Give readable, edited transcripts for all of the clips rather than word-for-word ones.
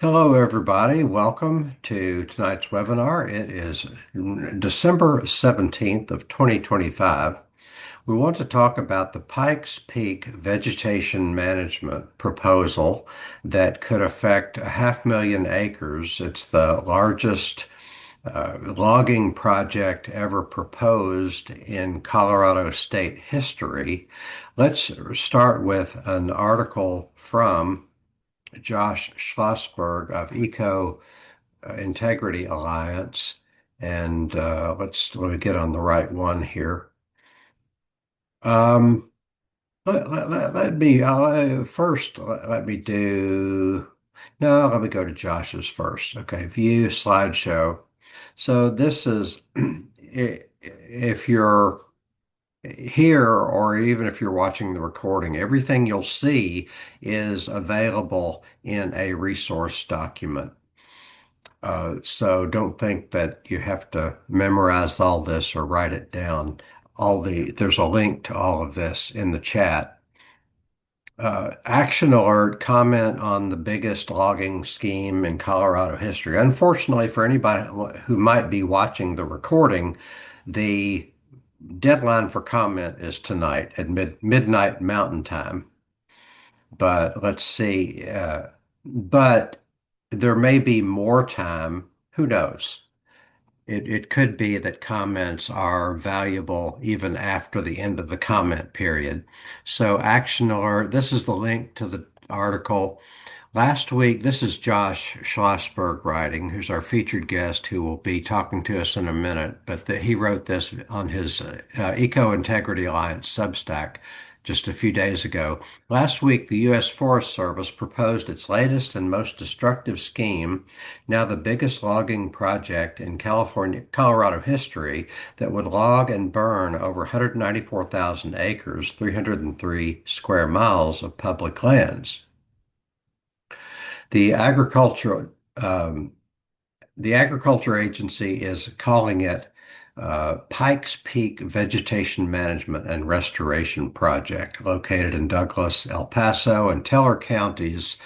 Hello, everybody. Welcome to tonight's webinar. It is December 17th of 2025. We want to talk about the Pikes Peak vegetation management proposal that could affect 500,000 acres. It's the largest logging project ever proposed in Colorado state history. Let's start with an article from Josh Schlossberg of Eco Integrity Alliance. And let me get on the right one here. Um, let me first let me do no, let me go to Josh's first. Okay, view slideshow. So this is if you're here or even if you're watching the recording, everything you'll see is available in a resource document. So don't think that you have to memorize all this or write it down. There's a link to all of this in the chat. Action alert, comment on the biggest logging scheme in Colorado history. Unfortunately, for anybody who might be watching the recording, the deadline for comment is tonight at midnight Mountain Time. But let's see. But there may be more time. Who knows? It could be that comments are valuable even after the end of the comment period. So, action alert. This is the link to the article. Last week, this is Josh Schlossberg writing, who's our featured guest, who will be talking to us in a minute. But he wrote this on his Eco Integrity Alliance Substack just a few days ago. Last week, the U.S. Forest Service proposed its latest and most destructive scheme, now the biggest logging project in Colorado history, that would log and burn over 194,000 acres, 303 square miles of public lands. The agricultural um, the agriculture agency is calling it Pikes Peak Vegetation Management and Restoration Project, located in Douglas, El Paso, and Teller counties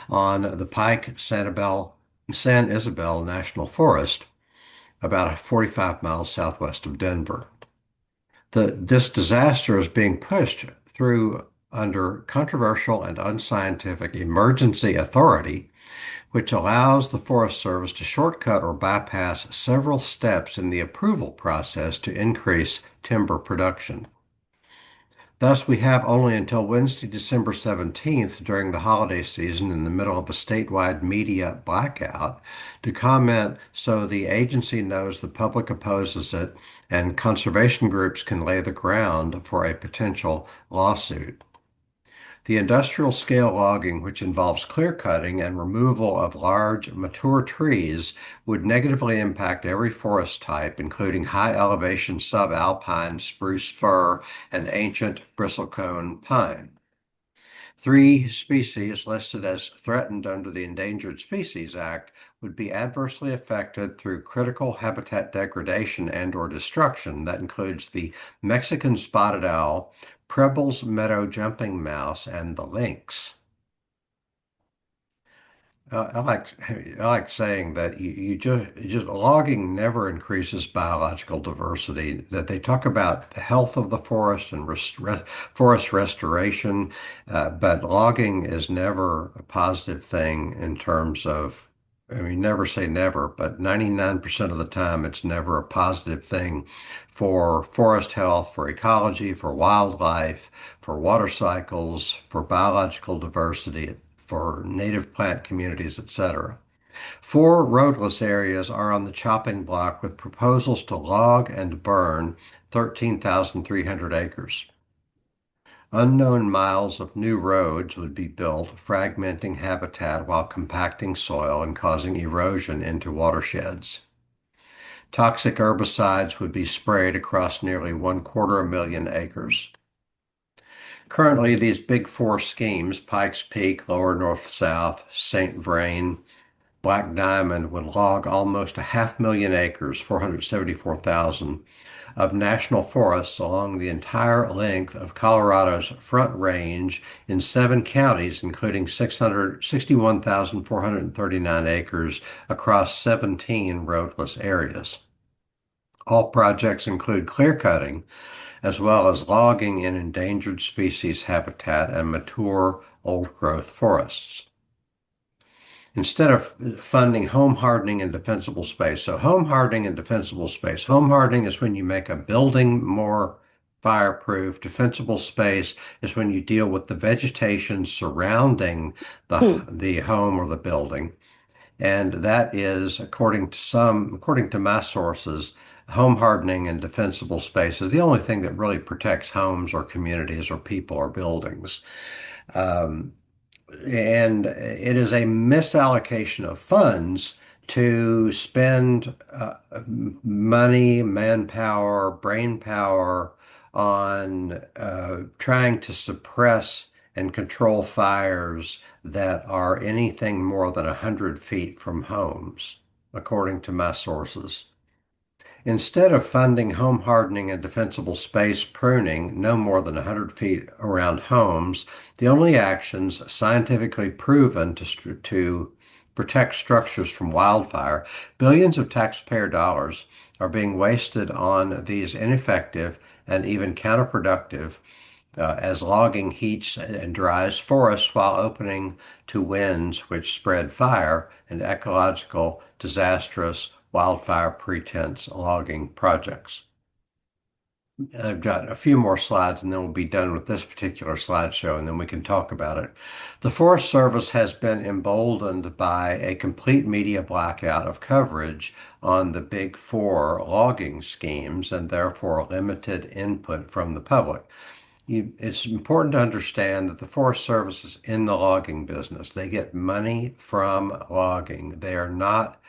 on the Pike San Isabel National Forest, about 45 miles southwest of Denver. This disaster is being pushed through under controversial and unscientific emergency authority, which allows the Forest Service to shortcut or bypass several steps in the approval process to increase timber production. Thus, we have only until Wednesday, December 17th, during the holiday season in the middle of a statewide media blackout, to comment so the agency knows the public opposes it and conservation groups can lay the ground for a potential lawsuit. The industrial scale logging, which involves clear cutting and removal of large, mature trees, would negatively impact every forest type, including high elevation subalpine spruce fir and ancient bristlecone pine. Three species listed as threatened under the Endangered Species Act would be adversely affected through critical habitat degradation and/or destruction. That includes the Mexican spotted owl, Preble's meadow jumping mouse, and the lynx. I like saying that you just logging never increases biological diversity. That they talk about the health of the forest and forest restoration, but logging is never a positive thing in terms of. I mean, never say never, but 99% of the time, it's never a positive thing for forest health, for ecology, for wildlife, for water cycles, for biological diversity, for native plant communities, etc. Four roadless areas are on the chopping block with proposals to log and burn 13,300 acres. Unknown miles of new roads would be built, fragmenting habitat while compacting soil and causing erosion into watersheds. Toxic herbicides would be sprayed across nearly 250,000 acres. Currently, these big four schemes, Pikes Peak, Lower North South, St. Vrain, Black Diamond would log almost a 500,000 acres, 474,000, of national forests along the entire length of Colorado's Front Range in 7 counties, including 661,439 acres across 17 roadless areas. All projects include clear cutting, as well as logging in endangered species habitat and mature old growth forests. Instead of funding home hardening and defensible space. So home hardening and defensible space. Home hardening is when you make a building more fireproof. Defensible space is when you deal with the vegetation surrounding the home or the building. And that is, according to my sources, home hardening and defensible space is the only thing that really protects homes or communities or people or buildings. Um, and it is a misallocation of funds to spend money, manpower, brain power on trying to suppress and control fires that are anything more than 100 feet from homes, according to my sources. Instead of funding home hardening and defensible space pruning no more than 100 feet around homes, the only actions scientifically proven to protect structures from wildfire, billions of taxpayer dollars are being wasted on these ineffective and even counterproductive as logging heats and dries forests while opening to winds which spread fire and ecological disastrous wildfire pretense logging projects. I've got a few more slides and then we'll be done with this particular slideshow and then we can talk about it. The Forest Service has been emboldened by a complete media blackout of coverage on the big four logging schemes and therefore limited input from the public. It's important to understand that the Forest Service is in the logging business. They get money from logging. They are not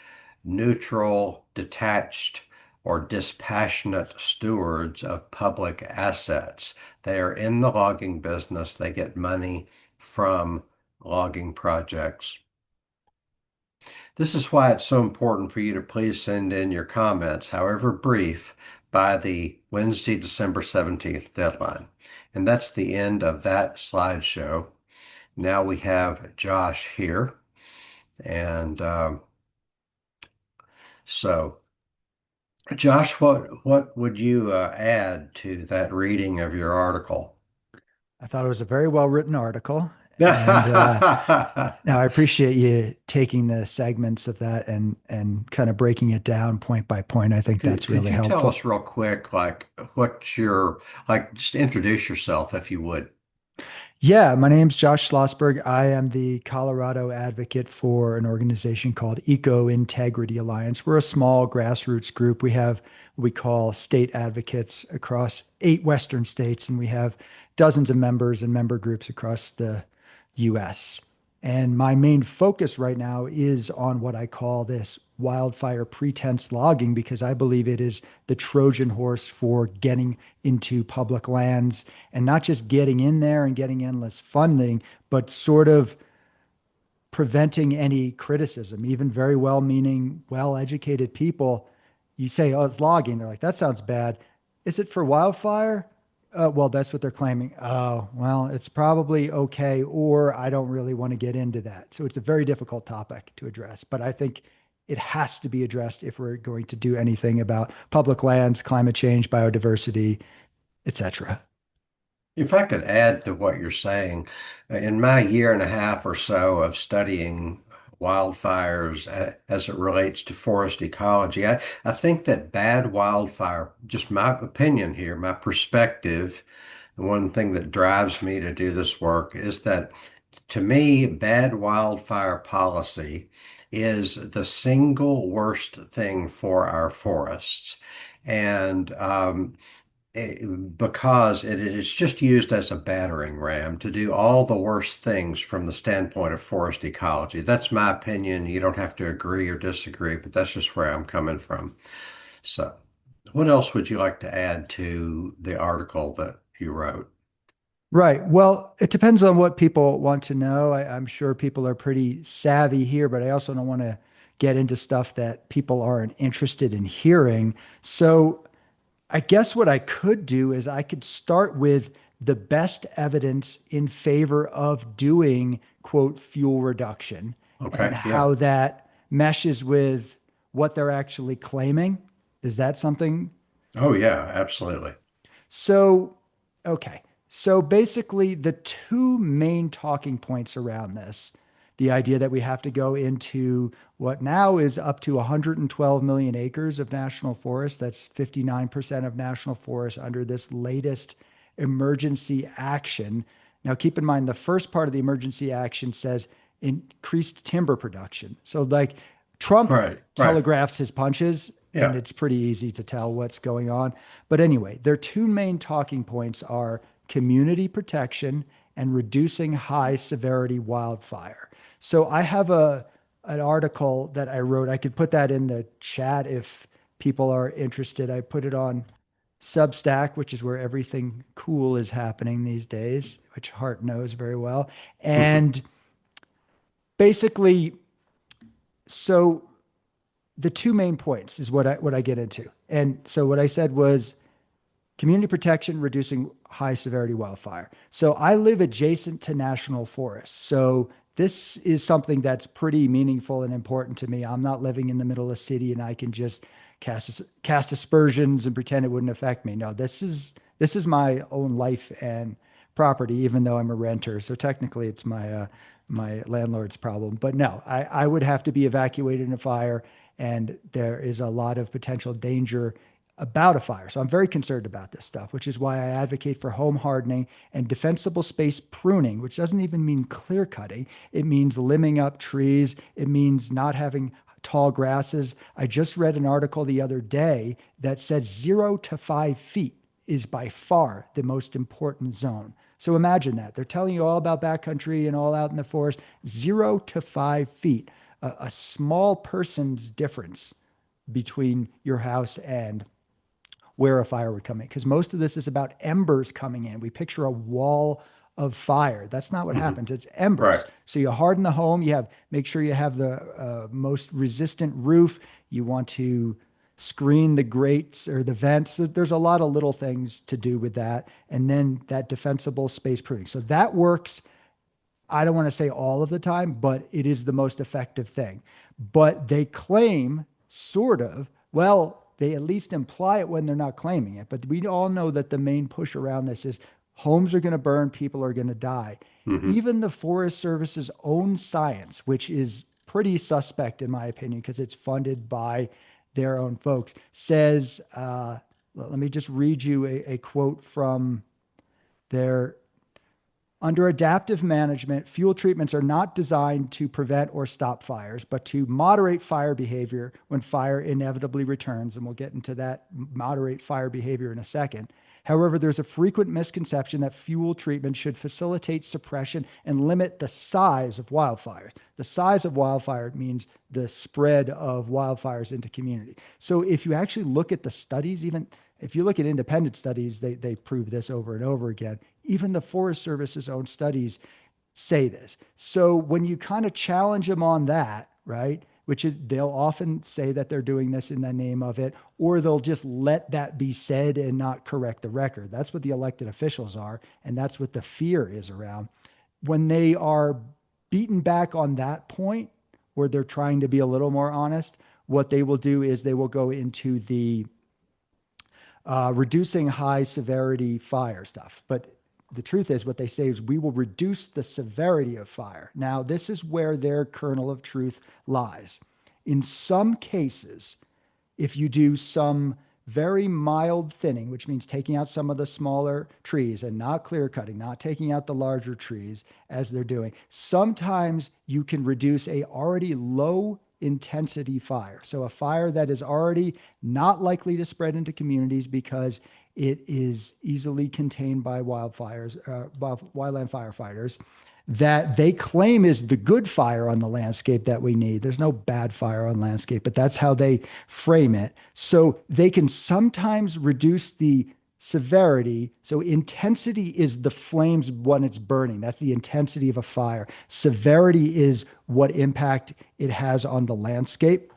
neutral, detached, or dispassionate stewards of public assets. They are in the logging business. They get money from logging projects. This is why it's so important for you to please send in your comments, however brief, by the Wednesday, December 17th deadline. And that's the end of that slideshow. Now we have Josh here. And so, Josh, what would you add to that reading of your article? I thought it was a very well written article. And now I appreciate you taking the segments of that and kind of breaking it down point by point. I think that's Could really you tell helpful. us real quick, like what's your, like, just introduce yourself if you would. Yeah, my name's Josh Schlossberg. I am the Colorado advocate for an organization called Eco Integrity Alliance. We're a small grassroots group. We have what we call state advocates across 8 Western states, and we have dozens of members and member groups across the US. And my main focus right now is on what I call this wildfire pretense logging because I believe it is the Trojan horse for getting into public lands and not just getting in there and getting endless funding, but sort of preventing any criticism. Even very well meaning, well educated people, you say, oh, it's logging. They're like, that sounds bad. Is it for wildfire? Well, that's what they're claiming. Oh, well, it's probably okay, or I don't really want to get into that. So it's a very difficult topic to address, but I think it has to be addressed if we're going to do anything about public lands, climate change, biodiversity, etc. If I could add to what you're saying, in my year and a half or so of studying wildfires as it relates to forest ecology, I think that bad wildfire, just my opinion here, my perspective, the one thing that drives me to do this work is that to me, bad wildfire policy is the single worst thing for our forests. And because it is just used as a battering ram to do all the worst things from the standpoint of forest ecology. That's my opinion. You don't have to agree or disagree, but that's just where I'm coming from. So, what else would you like to add to the article that you wrote? Right. Well, it depends on what people want to know. I'm sure people are pretty savvy here, but I also don't want to get into stuff that people aren't interested in hearing. So I guess what I could do is I could start with the best evidence in favor of doing, quote, fuel reduction and Okay. Yeah. how that meshes with what they're actually claiming. Is that something? Oh, yeah, absolutely. So, okay. So basically, the two main talking points around this, the idea that we have to go into what now is up to 112 million acres of national forest, that's 59% of national forest under this latest emergency action. Now, keep in mind, the first part of the emergency action says increased timber production. So, like, Trump Right. Right. telegraphs his punches, and Yeah. it's pretty easy to tell what's going on. But anyway, their two main talking points are community protection and reducing high severity wildfire. So I have a an article that I wrote. I could put that in the chat if people are interested. I put it on Substack, which is where everything cool is happening these days, which Hart knows very well. Hmm. And basically, so the two main points is what I get into. And so what I said was community protection, reducing high severity wildfire. So I live adjacent to national forests. So this is something that's pretty meaningful and important to me. I'm not living in the middle of the city and I can just cast aspersions and pretend it wouldn't affect me. No, this is my own life and property, even though I'm a renter. So technically, it's my landlord's problem. But no, I would have to be evacuated in a fire, and there is a lot of potential danger about a fire. So I'm very concerned about this stuff, which is why I advocate for home hardening and defensible space pruning, which doesn't even mean clear cutting. It means limbing up trees. It means not having tall grasses. I just read an article the other day that said 0 to 5 feet is by far the most important zone. So imagine that. They're telling you all about backcountry and all out in the forest, 0 to 5 feet, a small person's difference between your house and where a fire would come in, because most of this is about embers coming in. We picture a wall of fire. That's not what Hmm. happens. It's embers. Right. So you harden the home. Make sure you have the most resistant roof. You want to screen the grates or the vents. There's a lot of little things to do with that. And then that defensible space pruning. So that works. I don't want to say all of the time, but it is the most effective thing. But they claim, sort of, well, they at least imply it when they're not claiming it. But we all know that the main push around this is homes are going to burn, people are going to die. Hmm. Even the Forest Service's own science, which is pretty suspect in my opinion, because it's funded by their own folks, says, let me just read you a quote from their under adaptive management, fuel treatments are not designed to prevent or stop fires, but to moderate fire behavior when fire inevitably returns. And we'll get into that moderate fire behavior in a second. However, there's a frequent misconception that fuel treatment should facilitate suppression and limit the size of wildfires. The size of wildfire means the spread of wildfires into community. So if you actually look at the studies, even if you look at independent studies, they prove this over and over again. Even the Forest Service's own studies say this. So when you kind of challenge them on that, right, they'll often say that they're doing this in the name of it, or they'll just let that be said and not correct the record. That's what the elected officials are, and that's what the fear is around. When they are beaten back on that point, where they're trying to be a little more honest, what they will do is they will go into the reducing high severity fire stuff. But the truth is, what they say is we will reduce the severity of fire. Now, this is where their kernel of truth lies. In some cases, if you do some very mild thinning, which means taking out some of the smaller trees and not clear cutting, not taking out the larger trees as they're doing, sometimes you can reduce a already low intensity fire. So a fire that is already not likely to spread into communities because it is easily contained by wildland firefighters that they claim is the good fire on the landscape that we need. There's no bad fire on landscape, but that's how they frame it. So they can sometimes reduce the severity. So intensity is the flames when it's burning. That's the intensity of a fire. Severity is what impact it has on the landscape.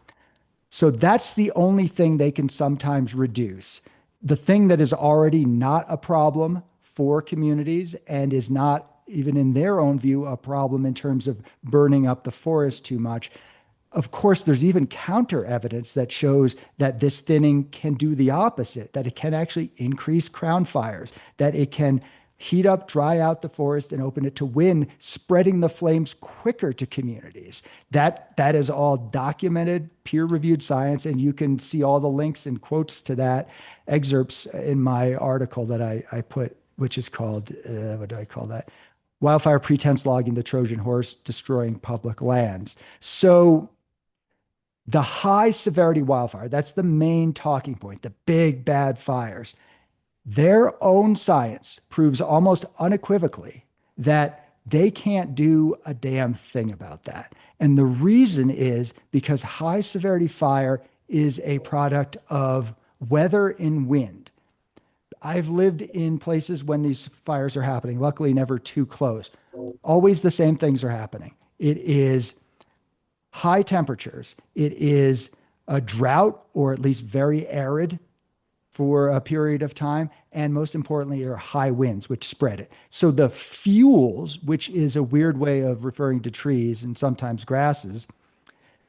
So that's the only thing they can sometimes reduce. The thing that is already not a problem for communities and is not even in their own view a problem in terms of burning up the forest too much. Of course, there's even counter evidence that shows that this thinning can do the opposite, that it can actually increase crown fires, that it can heat up, dry out the forest, and open it to wind, spreading the flames quicker to communities. That is all documented, peer-reviewed science, and you can see all the links and quotes to that excerpts in my article that I put, which is called what do I call that? Wildfire Pretense Logging the Trojan Horse Destroying Public Lands. So the high severity wildfire, that's the main talking point, the big bad fires. Their own science proves almost unequivocally that they can't do a damn thing about that. And the reason is because high severity fire is a product of weather and wind. I've lived in places when these fires are happening, luckily never too close. Always the same things are happening. It is high temperatures. It is a drought or at least very arid for a period of time. And most importantly, are high winds, which spread it. So the fuels, which is a weird way of referring to trees and sometimes grasses,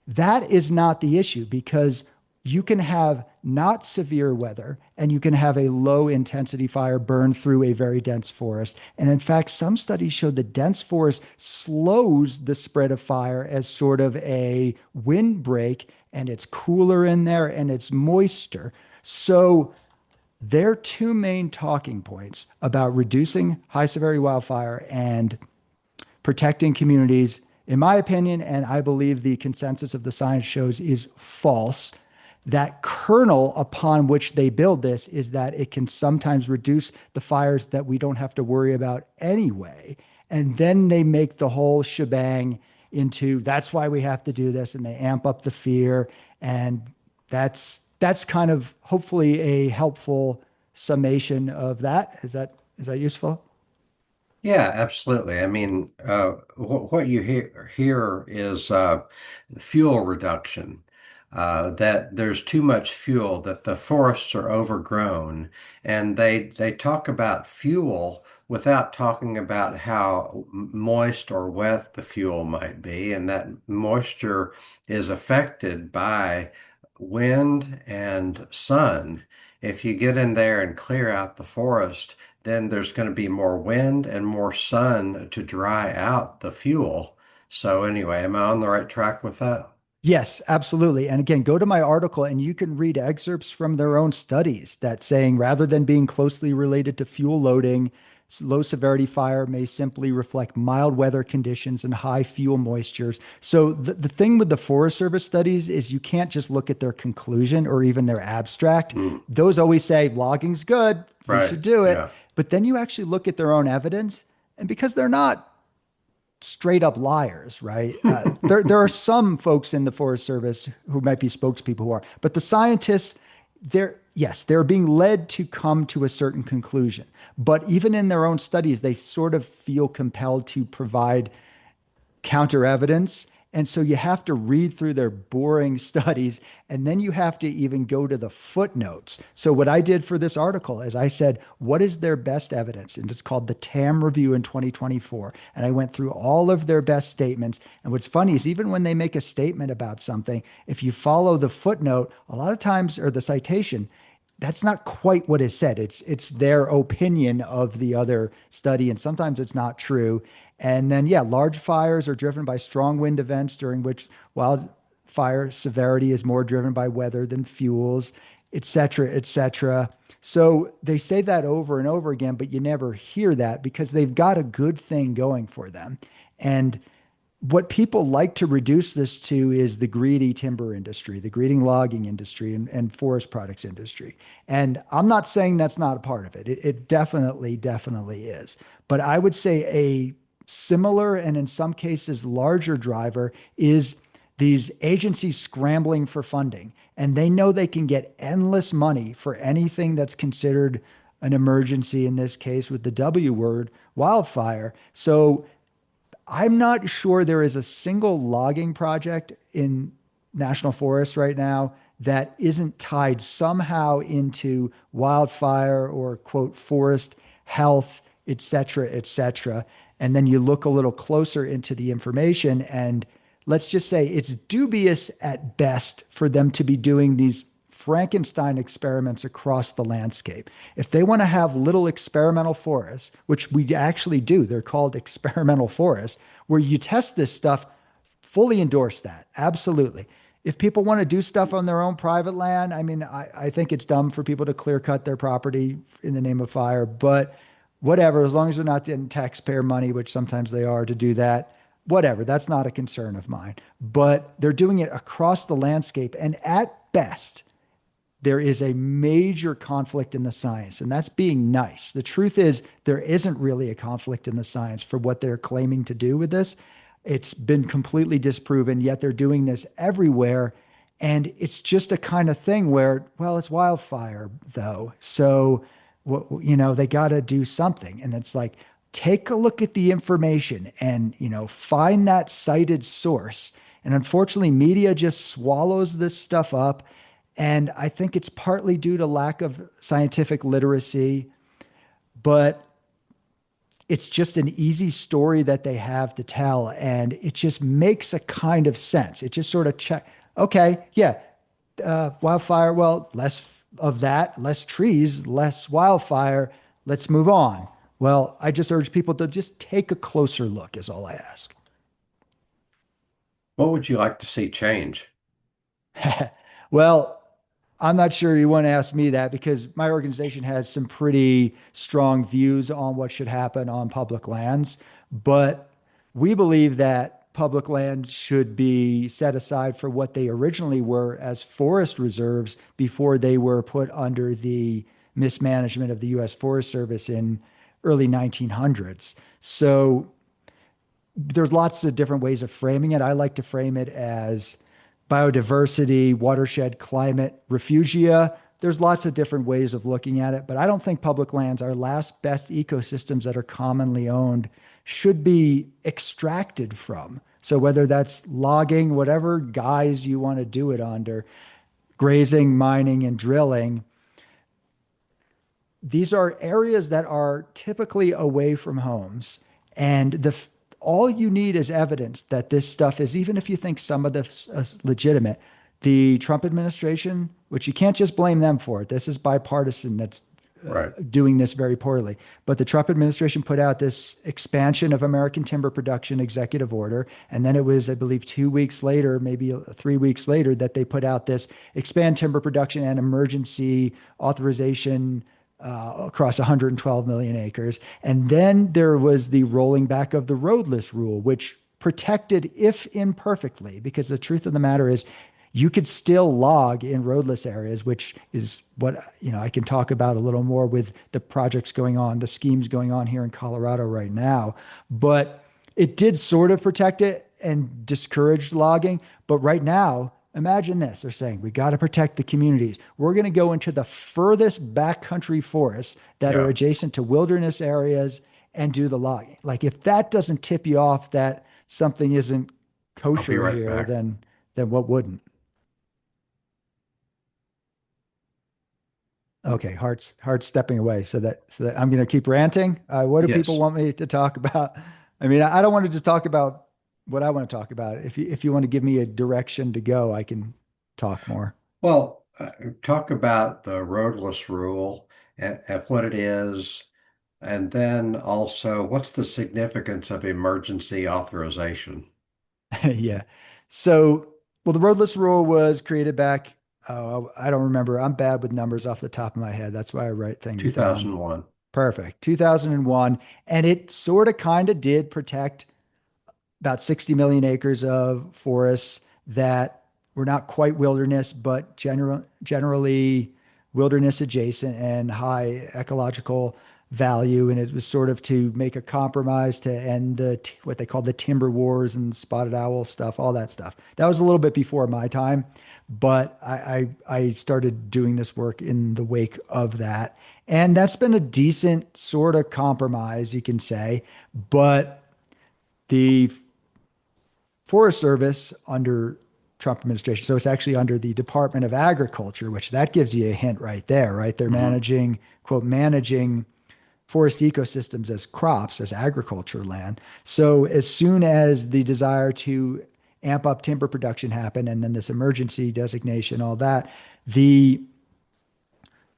that is not the issue because you can have not severe weather and you can have a low intensity fire burn through a very dense forest. And in fact, some studies show that dense forest slows the spread of fire as sort of a windbreak, and it's cooler in there and it's moister. So their two main talking points about reducing high severity wildfire and protecting communities, in my opinion, and I believe the consensus of the science shows, is false. That kernel upon which they build this is that it can sometimes reduce the fires that we don't have to worry about anyway. And then they make the whole shebang into that's why we have to do this, and they amp up the fear. And that's kind of hopefully a helpful summation of that. Is that useful? Yeah, absolutely. I mean, what you hear is fuel reduction. That there's too much fuel, that the forests are overgrown, and they talk about fuel without talking about how moist or wet the fuel might be, and that moisture is affected by wind and sun. If you get in there and clear out the forest, then there's going to be more wind and more sun to dry out the fuel. So anyway, am I on the right track with that? Yes, absolutely. And again, go to my article and you can read excerpts from their own studies that saying rather than being closely related to fuel loading, low severity fire may simply reflect mild weather conditions and high fuel moistures. So the thing with the Forest Service studies is you can't just look at their conclusion or even their abstract. Mm, Those always say logging's good, you right. should do it. Yeah. But then you actually look at their own evidence, and because they're not straight up liars, right? There are some folks in the Forest Service who might be spokespeople who are, but the scientists, they're being led to come to a certain conclusion. But even in their own studies, they sort of feel compelled to provide counter evidence. And so you have to read through their boring studies, and then you have to even go to the footnotes. So, what I did for this article is I said, what is their best evidence? And it's called the TAM Review in 2024. And I went through all of their best statements. And what's funny is even when they make a statement about something, if you follow the footnote, a lot of times, or the citation, that's not quite what is said. It's their opinion of the other study, and sometimes it's not true. And then, yeah, large fires are driven by strong wind events during which wildfire severity is more driven by weather than fuels, et cetera, et cetera. So they say that over and over again, but you never hear that because they've got a good thing going for them. And what people like to reduce this to is the greedy timber industry, the greedy logging industry, and forest products industry. And I'm not saying that's not a part of it. It definitely, definitely is. But I would say a similar and in some cases larger driver is these agencies scrambling for funding. And they know they can get endless money for anything that's considered an emergency in this case with the W word, wildfire. So I'm not sure there is a single logging project in national forests right now that isn't tied somehow into wildfire or quote forest health, et cetera, et cetera. And then you look a little closer into the information, and let's just say it's dubious at best for them to be doing these Frankenstein experiments across the landscape. If they want to have little experimental forests, which we actually do, they're called experimental forests, where you test this stuff, fully endorse that. Absolutely. If people want to do stuff on their own private land, I mean, I think it's dumb for people to clear cut their property in the name of fire, but whatever, as long as they're not getting taxpayer money, which sometimes they are to do that, whatever, that's not a concern of mine. But they're doing it across the landscape. And at best, there is a major conflict in the science, and that's being nice. The truth is, there isn't really a conflict in the science for what they're claiming to do with this. It's been completely disproven, yet they're doing this everywhere. And it's just a kind of thing where, well, it's wildfire, though. So, they got to do something. And it's like, take a look at the information and, find that cited source. And unfortunately, media just swallows this stuff up. And I think it's partly due to lack of scientific literacy, but it's just an easy story that they have to tell. And it just makes a kind of sense. It just sort of okay, yeah, wildfire, well, less of that, less trees, less wildfire. Let's move on. Well, I just urge people to just take a closer look, is all I ask. What would you like to see change? Well, I'm not sure you want to ask me that because my organization has some pretty strong views on what should happen on public lands. But we believe that public land should be set aside for what they originally were as forest reserves before they were put under the mismanagement of the U.S. Forest Service in early 1900s. So there's lots of different ways of framing it. I like to frame it as biodiversity, watershed, climate, refugia. There's lots of different ways of looking at it, but I don't think public lands, our last best ecosystems that are commonly owned, should be extracted from. So whether that's logging, whatever guise you want to do it under, grazing, mining, and drilling, these are areas that are typically away from homes. And all you need is evidence that this stuff is, even if you think some of this is legitimate, the Trump administration, which you can't just blame them for it, this is bipartisan that's Right. doing this very poorly. But the Trump administration put out this expansion of American timber production executive order. And then it was, I believe, 2 weeks later, maybe 3 weeks later, that they put out this expand timber production and emergency authorization across 112 million acres. And then there was the rolling back of the roadless rule, which protected, if imperfectly, because the truth of the matter is, you could still log in roadless areas, which is what I can talk about a little more with the projects going on, the schemes going on here in Colorado right now. But it did sort of protect it and discourage logging. But right now, imagine this. They're saying we got to protect the communities. We're going to go into the furthest backcountry forests that are Yeah. adjacent to wilderness areas and do the logging. Like if that doesn't tip you off that something isn't I'll be kosher right here, back. then what wouldn't? Okay, heart's stepping away so that I'm going to keep ranting. What do people Yes. want me to talk about? I mean, I don't want to just talk about what I want to talk about. If you want to give me a direction to go, I can talk more. Well, talk about the roadless rule and what it is, and then also what's the significance of emergency authorization? Yeah. So, well, the roadless rule was created back. Oh, I don't remember. I'm bad with numbers off the top of my head. That's why I write things down. 2001. Perfect. 2001. And it sort of kind of did protect about 60 million acres of forests that were not quite wilderness, but generally wilderness adjacent and high ecological value. And it was sort of to make a compromise to end what they called the timber wars and spotted owl stuff, all that stuff. That was a little bit before my time, but I started doing this work in the wake of that. And that's been a decent sort of compromise, you can say. But the Forest Service under Trump administration, so it's actually under the Department of Agriculture, which that gives you a hint right there, right? They're Hmm. managing, quote, managing forest ecosystems as crops, as agriculture land. So as soon as the desire to amp up timber production happened, and then this emergency designation, all that, the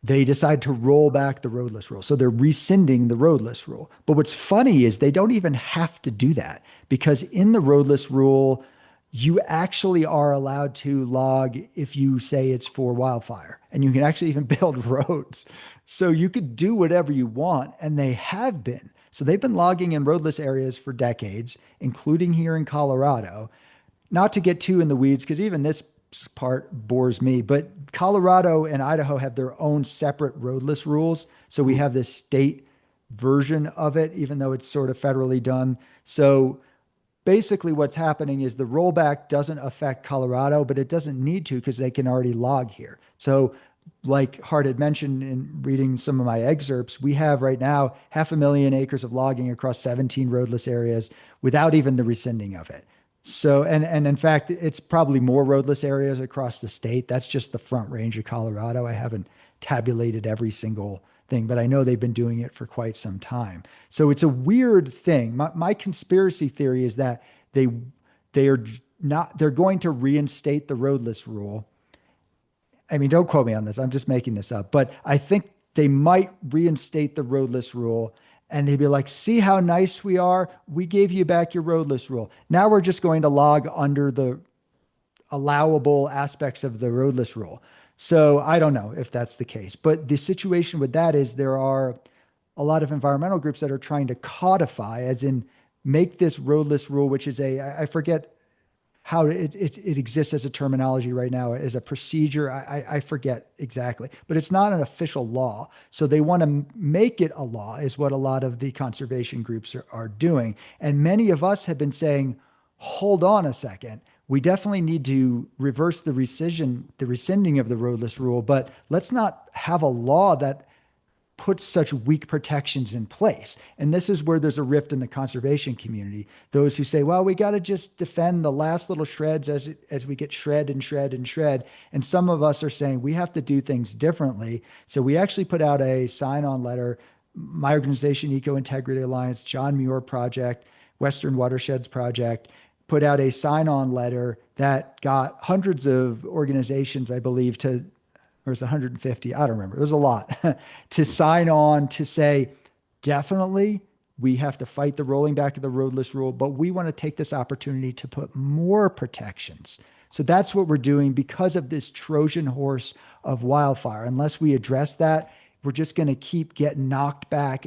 they decide to roll back the roadless rule. So they're rescinding the roadless rule. But what's funny is they don't even have to do that because in the roadless rule, you actually are allowed to log if you say it's for wildfire, and you can actually even build roads. So you could do whatever you want, and they have been. So they've been logging in roadless areas for decades, including here in Colorado. Not to get too in the weeds, because even this part bores me, but Colorado and Idaho have their own separate roadless rules. So we have this state version of it, even though it's sort of federally done. So basically, what's happening is the rollback doesn't affect Colorado, but it doesn't need to because they can already log here. So, like Hart had mentioned in reading some of my excerpts, we have right now 500,000 acres of logging across 17 roadless areas without even the rescinding of it. So, and in fact, it's probably more roadless areas across the state. That's just the Front Range of Colorado. I haven't tabulated every single thing, but I know they've been doing it for quite some time. So it's a weird thing. My conspiracy theory is that they they are not they're going to reinstate the roadless rule. I mean, don't quote me on this. I'm just making this up, but I think they might reinstate the roadless rule and they'd be like, see how nice we are? We gave you back your roadless rule. Now we're just going to log under the allowable aspects of the roadless rule. So I don't know if that's the case. But the situation with that is there are a lot of environmental groups that are trying to codify, as in make this roadless rule, which is I forget how it exists as a terminology right now, as a procedure. I forget exactly, but it's not an official law. So they want to make it a law, is what a lot of the conservation groups are doing. And many of us have been saying, hold on a second. We definitely need to reverse the rescinding of the roadless rule, but let's not have a law that puts such weak protections in place. And this is where there's a rift in the conservation community. Those who say, well, we got to just defend the last little shreds as we get shred and shred and shred. And some of us are saying we have to do things differently. So we actually put out a sign-on letter. My organization, Eco Integrity Alliance, John Muir Project, Western Watersheds Project, put out a sign-on letter that got hundreds of organizations, I believe, to or it's 150, I don't remember. It was a lot to sign on to say, definitely we have to fight the rolling back of the roadless rule, but we want to take this opportunity to put more protections. So that's what we're doing because of this Trojan horse of wildfire. Unless we address that, we're just going to keep getting knocked back,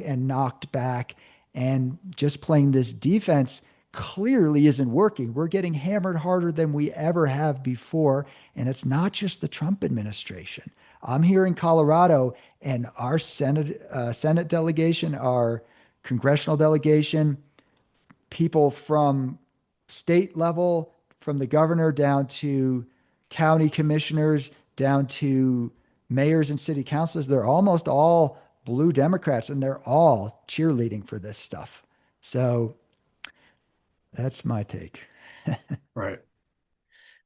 and just playing this defense clearly isn't working. We're getting hammered harder than we ever have before. And it's not just the Trump administration. I'm here in Colorado, and our Senate delegation, our congressional delegation, people from state level, from the governor down to county commissioners, down to mayors and city councilors, they're almost all blue Democrats, and they're all cheerleading for this stuff. So that's my take. Right.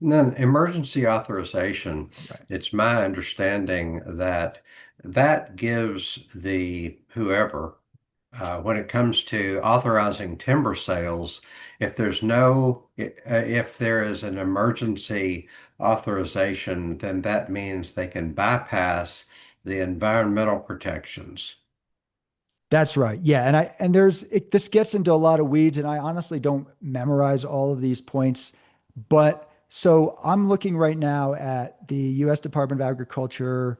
And then emergency authorization, Right. it's my understanding that that gives the whoever, when it comes to authorizing timber sales, if there is an emergency authorization, then that means they can bypass the environmental protections. That's right. Yeah, this gets into a lot of weeds, and I honestly don't memorize all of these points, but so I'm looking right now at the U.S. Department of Agriculture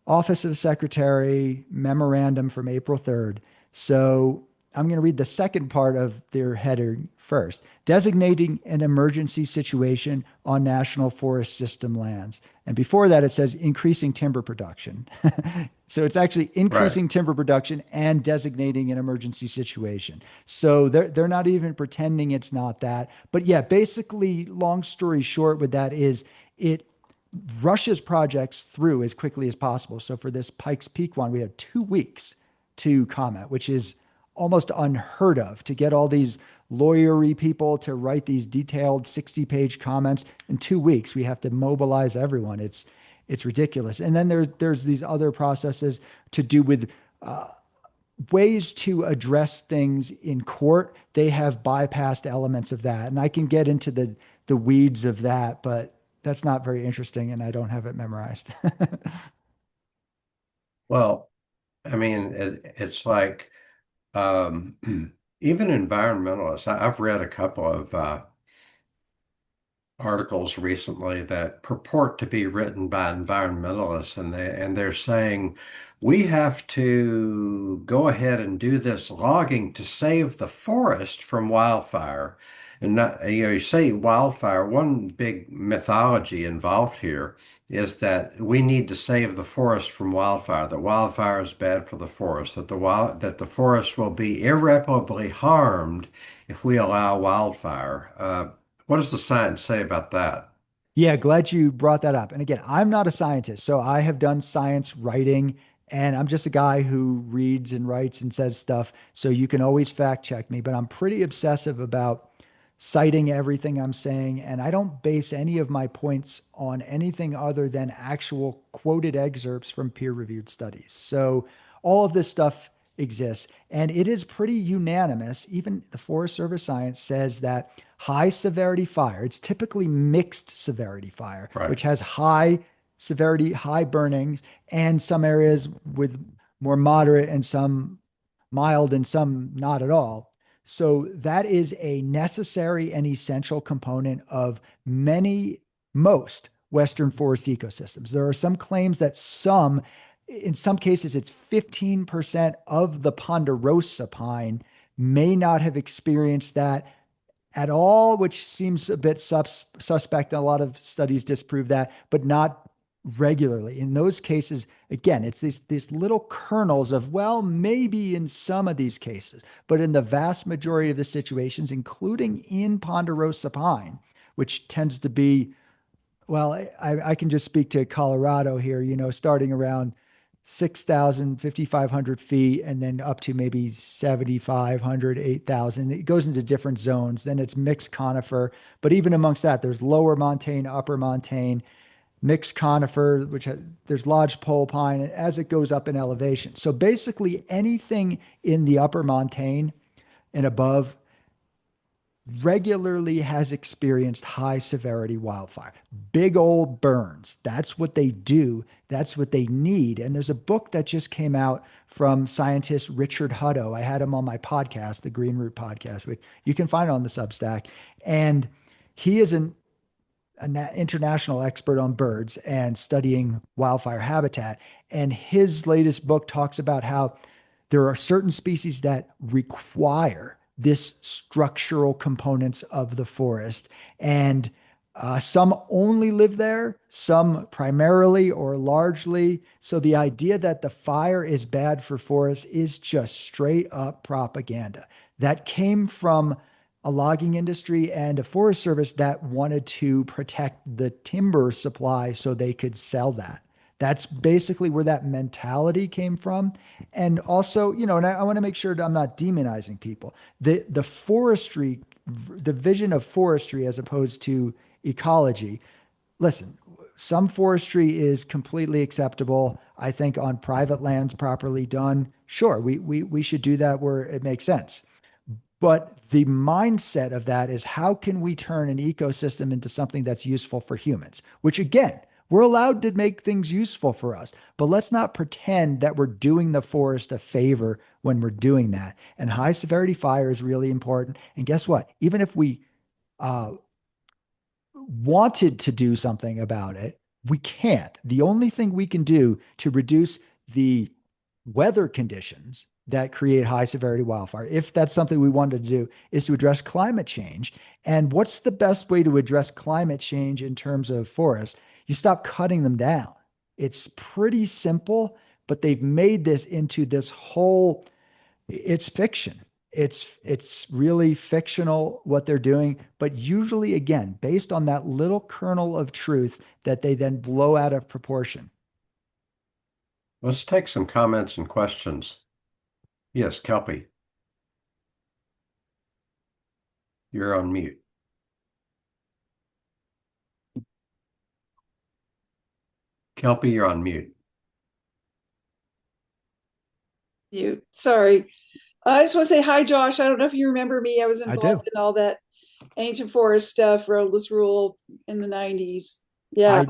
Office of Secretary memorandum from April 3rd. So I'm going to read the second part of their header first. Designating an emergency situation on national forest system lands. And before that, it says increasing timber production. So it's actually Right. increasing timber production and designating an emergency situation. So they're not even pretending it's not that. But yeah, basically, long story short with that is it rushes projects through as quickly as possible. So for this Pikes Peak one, we had 2 weeks to comment, which is almost unheard of to get all these lawyery people to write these detailed 60-page comments in 2 weeks. We have to mobilize everyone. It's ridiculous. And then there's these other processes to do with ways to address things in court. They have bypassed elements of that. And I can get into the weeds of that, but that's not very interesting and I don't have it memorized. Well, I mean, it's like um, even environmentalists. I've read a couple of articles recently that purport to be written by environmentalists, and they're saying we have to go ahead and do this logging to save the forest from wildfire. And not, you say wildfire, one big mythology involved here is that we need to save the forest from wildfire, that wildfire is bad for the forest, that the forest will be irreparably harmed if we allow wildfire. What does the science say about that? Yeah, glad you brought that up. And again, I'm not a scientist, so I have done science writing, and I'm just a guy who reads and writes and says stuff. So you can always fact check me, but I'm pretty obsessive about citing everything I'm saying, and I don't base any of my points on anything other than actual quoted excerpts from peer-reviewed studies. So all of this stuff exists, and it is pretty unanimous. Even the Forest Service science says that high severity fire, it's typically mixed severity fire, Right. which has high severity, high burnings, and some areas with more moderate and some mild and some not at all. So that is a necessary and essential component of most Western forest ecosystems. There are some claims that in some cases, it's 15% of the ponderosa pine may not have experienced that at all, which seems a bit suspect. A lot of studies disprove that, but not regularly. In those cases, again, it's these little kernels of, well, maybe in some of these cases, but in the vast majority of the situations, including in ponderosa pine, which tends to be, well, I can just speak to Colorado here, starting around 6,000, 5,500 feet, and then up to maybe 7,500, 8,000. It goes into different zones. Then it's mixed conifer. But even amongst that, there's lower montane, upper montane, mixed conifer, there's lodge pole pine as it goes up in elevation. So basically, anything in the upper montane and above regularly has experienced high severity wildfire, big old burns. That's what they do. That's what they need. And there's a book that just came out from scientist Richard Hutto. I had him on my podcast, the Green Root podcast, which you can find on the Substack. And he is an international expert on birds and studying wildfire habitat. And his latest book talks about how there are certain species that require this structural components of the forest. And some only live there, some primarily or largely. So the idea that the fire is bad for forests is just straight up propaganda. That came from a logging industry and a forest service that wanted to protect the timber supply so they could sell that. That's basically where that mentality came from. And also, and I want to make sure that I'm not demonizing people. The forestry, the vision of forestry as opposed to ecology. Listen, some forestry is completely acceptable. I think on private lands properly done, sure, we should do that where it makes sense. But the mindset of that is how can we turn an ecosystem into something that's useful for humans? Which again, we're allowed to make things useful for us, but let's not pretend that we're doing the forest a favor when we're doing that. And high severity fire is really important. And guess what? Even if we uh, wanted to do something about it, we can't. The only thing we can do to reduce the weather conditions that create high severity wildfire, if that's something we wanted to do, is to address climate change. And what's the best way to address climate change in terms of forests? You stop cutting them down. It's pretty simple, but they've made this into this whole, it's fiction. It's really fictional what they're doing, but usually again, based on that little kernel of truth that they then blow out of proportion. Let's take some comments and questions. Yes, Kelpie, you're on mute. Kelpie, you're on mute. You. Sorry. I just want to say hi, Josh. I don't know if you remember me. I was I do. involved in all that ancient forest stuff, roadless rule in the 90s. Yeah.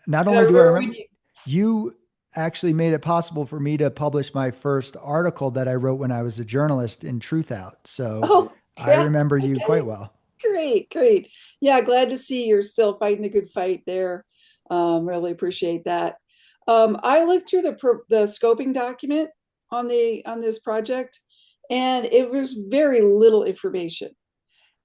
Not And I only do I remember when remember, you actually made it possible for me to publish my first article that I wrote when I was a journalist in Truth Out. So oh, I yeah. remember you quite Okay. well. Great, great. Yeah, glad to see you're still fighting the good fight there. Really appreciate that. I looked through the scoping document on this project, and it was very little information.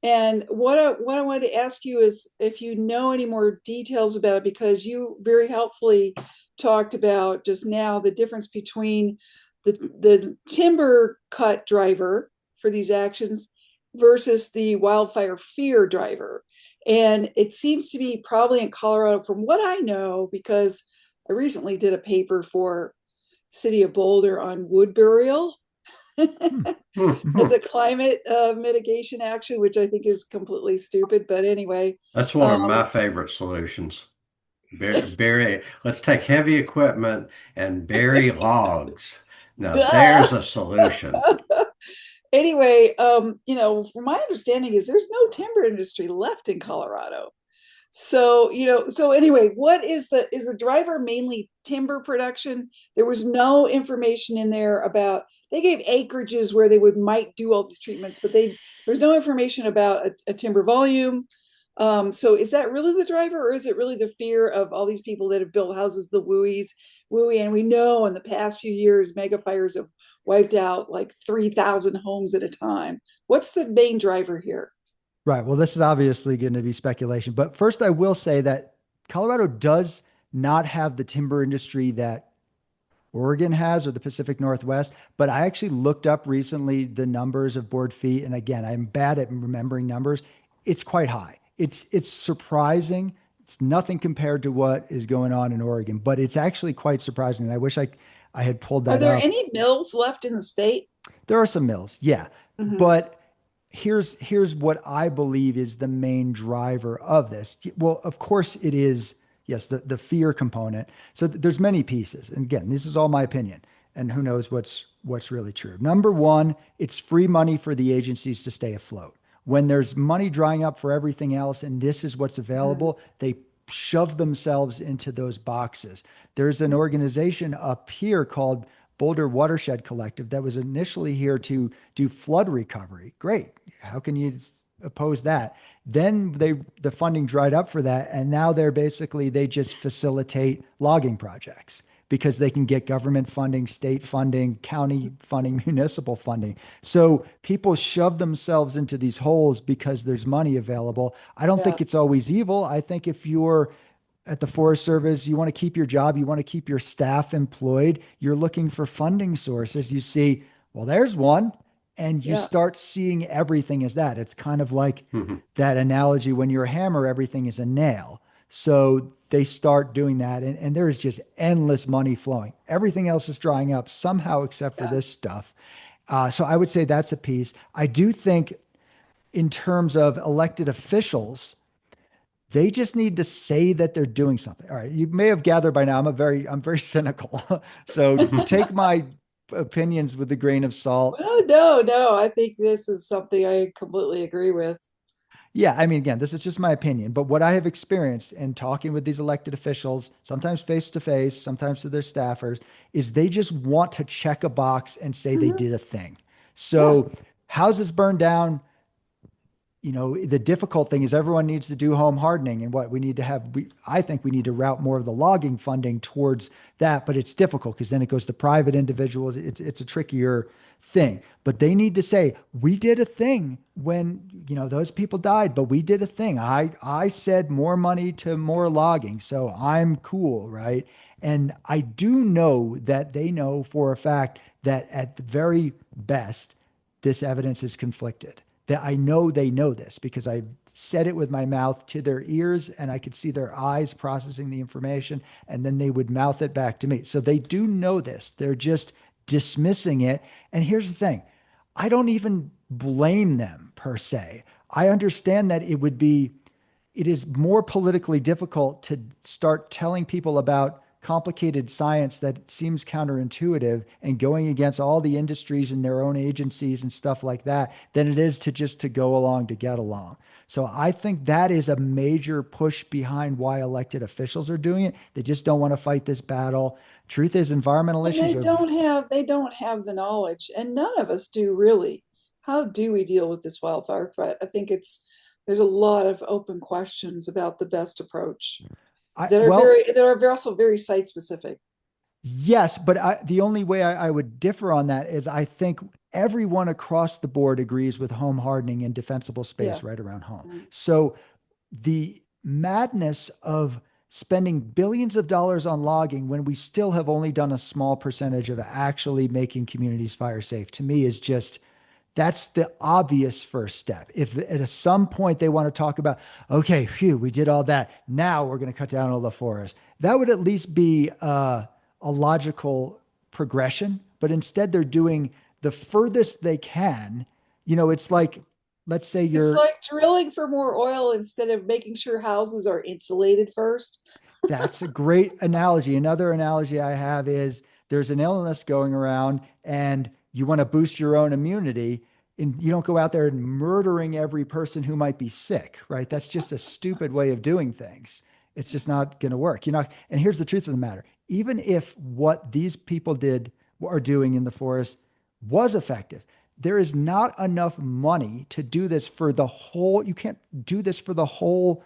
And what I wanted to ask you is if you know any more details about it, because you very helpfully talked about just now the difference between the timber cut driver for these actions versus the wildfire fear driver. And it seems to be probably in Colorado, from what I know, because I recently did a paper for City of Boulder on wood burial Hmm. Hmm. as Hmm. a climate mitigation action, which I think is completely stupid. But anyway, That's one of um, my favorite solutions. Let's take heavy equipment and bury logs. Now duh. there's a solution. Anyway, from my understanding is there's no timber industry left in Colorado. So, so anyway, what is the driver mainly timber production? There was no information in there about, they gave acreages where they would might do all these treatments, but there's no information about a timber volume. So is that really the driver, or is it really the fear of all these people that have built houses, the WUI? And we know in the past few years, mega fires have wiped out like 3,000 homes at a time. What's the main driver here? Right. Well, this is obviously going to be speculation, but first I will say that Colorado does not have the timber industry that Oregon has or the Pacific Northwest. But I actually looked up recently the numbers of board feet. And again, I'm bad at remembering numbers. It's quite high. It's surprising. It's nothing compared to what is going on in Oregon, but it's actually quite surprising. And I wish I had pulled Are that there up. any mills left in the state? There are some mills, yeah. Mm-hmm. But here's what I believe is the main driver of this. Well, of course it is, yes, the fear component. So there's many pieces. And again, this is all my opinion, and who knows what's really true. Number one, it's free money for the agencies to stay afloat. When there's money drying up for everything else, and this is what's Mm-hmm. available, they shove themselves into those boxes. There's an organization up here called Boulder Watershed Collective that was initially here to do flood recovery. Great. How can you oppose that? Then the funding dried up for that, and now they just facilitate logging projects because they can get government funding, state funding, county funding, municipal funding. So people shove themselves into these holes because there's money available. I don't Yeah, think it's always evil. I think if you're at the Forest Service, you want to keep your job, you want to keep your staff employed, you're looking for funding sources. You see, well, there's one, and you yeah, start seeing everything as that. It's kind of like Mhm. that analogy when you're a hammer, everything is a nail. So they start doing that, and there is just endless money flowing. Everything else is drying up somehow, except for yeah, this stuff. So I would say that's a piece. I do think, in terms of elected officials, they just need to say that they're doing something. All right. You may have gathered by now, I'm very cynical. So take my opinions with a grain of salt. well, no, no, I think this is something I completely agree with. Yeah, I mean, again, this is just my opinion, but what I have experienced in talking with these elected officials, sometimes face to face, sometimes to their staffers, is they just want to check a box and say they Mhm. did a thing. Yeah, So houses burned down. The difficult thing is everyone needs to do home hardening, and what we need to have, I think we need to route more of the logging funding towards that, but it's difficult because then it goes to private individuals. It's a trickier thing, but they need to say, we did a thing when, those people died, but we did a thing. I said more money to more logging, so I'm cool, right? And I do know that they know for a fact that at the very best, this evidence is conflicted. That I know they know this because I said it with my mouth to their ears and I could see their eyes processing the information and then they would mouth it back to me. So they do know this. They're just dismissing it. And here's the thing. I don't even blame them per se. I understand that it is more politically difficult to start telling people about complicated science that seems counterintuitive and going against all the industries and their own agencies and stuff like that than it is to just to go along to get along. So I think that is a major push behind why elected officials are doing it. They just don't want to fight this battle. Truth is, environmental And issues are they don't have the knowledge, and none of us do really. How do we deal with this wildfire threat? I think there's a lot of open questions about the best approach well, that are also very site specific. yes, but the only way I would differ on that is I think everyone across the board agrees with home hardening and defensible Yeah. space right around home. Mm. So the madness of spending billions of dollars on logging when we still have only done a small percentage of actually making communities fire safe to me is just that's the obvious first step. If at some point they want to talk about, okay, phew, we did all that. Now we're going to cut down all the forest. That would at least be a logical progression. But instead, they're doing the furthest they can. It's like, let's say It's you're like drilling for more oil instead of making sure houses are insulated first. That's a great analogy. Another analogy I have is there's an illness going around and you want to boost your own immunity and you don't go out there and murdering every person who might be sick, right? That's just a stupid way of doing things. It's just not going to work. And here's the truth of the matter. Even if what these people are doing in the forest was effective, there is not enough money to do this for the whole, you can't do this for the whole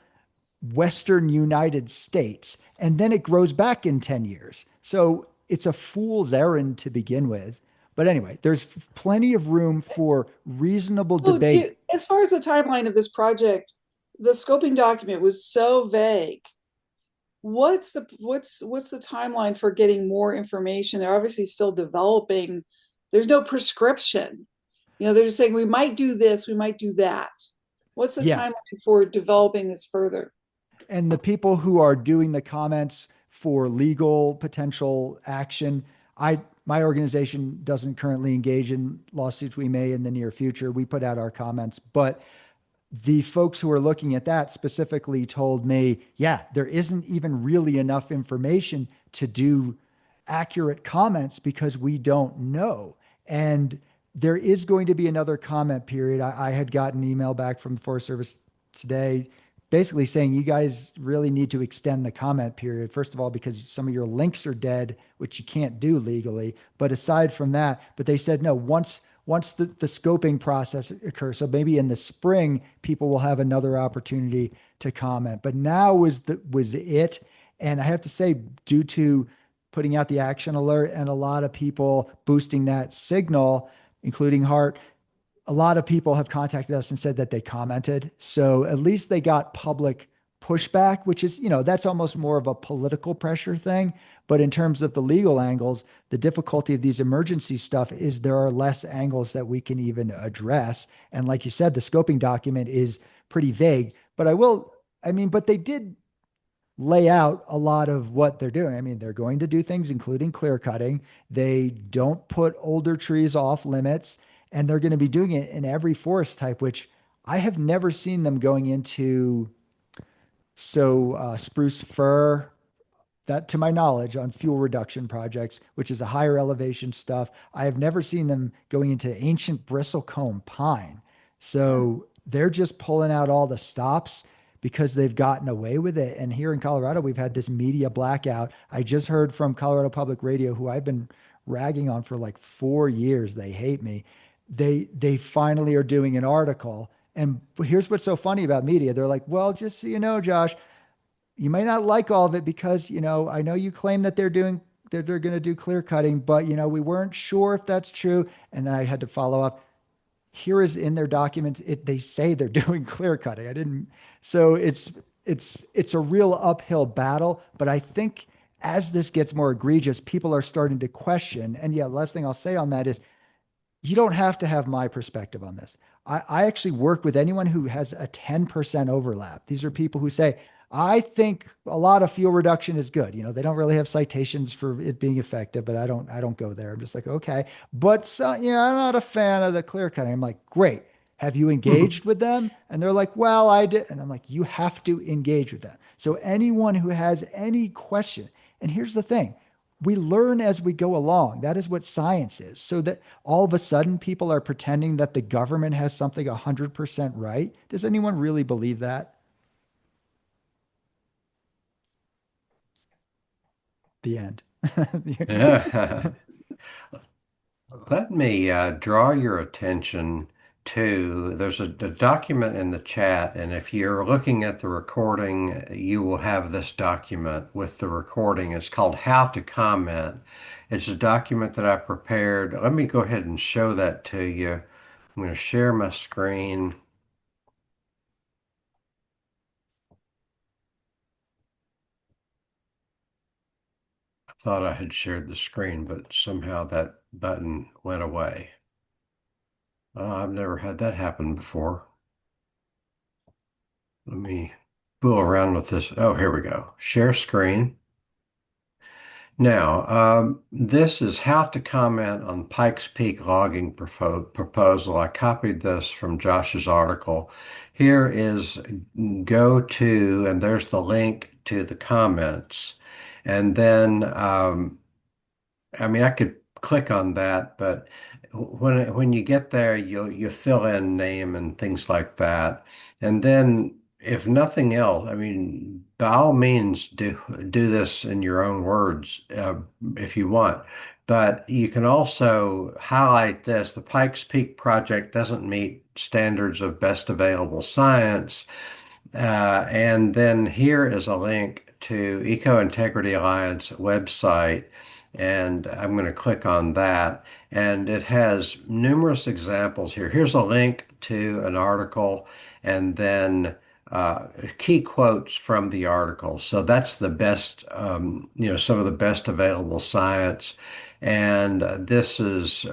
Western United States, and then it grows back in 10 years. So it's a fool's errand to begin with. But anyway, there's plenty of room for reasonable Oh, debate. as far as the timeline of this project, the scoping document was so vague. What's the timeline for getting more information? They're obviously still developing. There's no prescription. They're just saying we might do this, we might do that. What's the Yeah. timeline for developing this further? And the people who are doing the comments for legal potential action, my organization doesn't currently engage in lawsuits. We may in the near future. We put out our comments, but the folks who are looking at that specifically told me, yeah, there isn't even really enough information to do accurate comments because we don't know. And there is going to be another comment period. I had gotten an email back from the Forest Service today basically saying you guys really need to extend the comment period. First of all, because some of your links are dead, which you can't do legally. But aside from that, but they said no, once the scoping process occurs, so maybe in the spring, people will have another opportunity to comment. But now was it. And I have to say, due to putting out the action alert and a lot of people boosting that signal, including Hart, a lot of people have contacted us and said that they commented. So at least they got public pushback, which is, that's almost more of a political pressure thing. But in terms of the legal angles, the difficulty of these emergency stuff is there are less angles that we can even address. And like you said, the scoping document is pretty vague. But they did lay out a lot of what they're doing. I mean, they're going to do things, including clear cutting. They don't put older trees off limits, and they're going to be doing it in every forest type, which I have never seen them going into. Spruce fir, that to my knowledge, on fuel reduction projects, which is a higher elevation stuff. I have never seen them going into ancient bristlecone pine. So they're just pulling out all the stops because they've gotten away with it. And here in Colorado, we've had this media blackout. I just heard from Colorado Public Radio, who I've been ragging on for like 4 years. They hate me. They finally are doing an article. And here's what's so funny about media. They're like, well, just so you know, Josh, you might not like all of it because, I know you claim that they're going to do clear cutting, but, we weren't sure if that's true. And then I had to follow up. Here is in their documents, they say they're doing clear cutting. I didn't. So it's a real uphill battle. But I think as this gets more egregious, people are starting to question. And yeah, last thing I'll say on that is, you don't have to have my perspective on this. I actually work with anyone who has a 10% overlap. These are people who say, I think a lot of fuel reduction is good. They don't really have citations for it being effective, but I don't go there. I'm just like, okay. But I'm not a fan of the clear cutting. I'm like, great. Have you engaged with them? And they're like, well, I did. And I'm like, you have to engage with them. So anyone who has any question, and here's the thing, we learn as we go along. That is what science is. So that all of a sudden people are pretending that the government has something 100% right. Does anyone really believe that? The end. Yeah. Let me draw your attention to there's a document in the chat, and if you're looking at the recording, you will have this document with the recording. It's called How to Comment. It's a document that I prepared. Let me go ahead and show that to you. I'm going to share my screen. I thought I had shared the screen, but somehow that button went away. I've never had that happen before. Let me fool around with this. Oh, here we go. Share screen. Now, this is how to comment on Pikes Peak logging proposal. I copied this from Josh's article. Here is go to, and there's the link to the comments. And then I mean, I could click on that, but when you get there, you fill in name and things like that, and then if nothing else, I mean, by all means, do this in your own words if you want. But you can also highlight this. The Pikes Peak project doesn't meet standards of best available science. And then here is a link to Eco Integrity Alliance website, and I'm going to click on that. And it has numerous examples here. Here's a link to an article, and then key quotes from the article. So that's the best, some of the best available science. And this is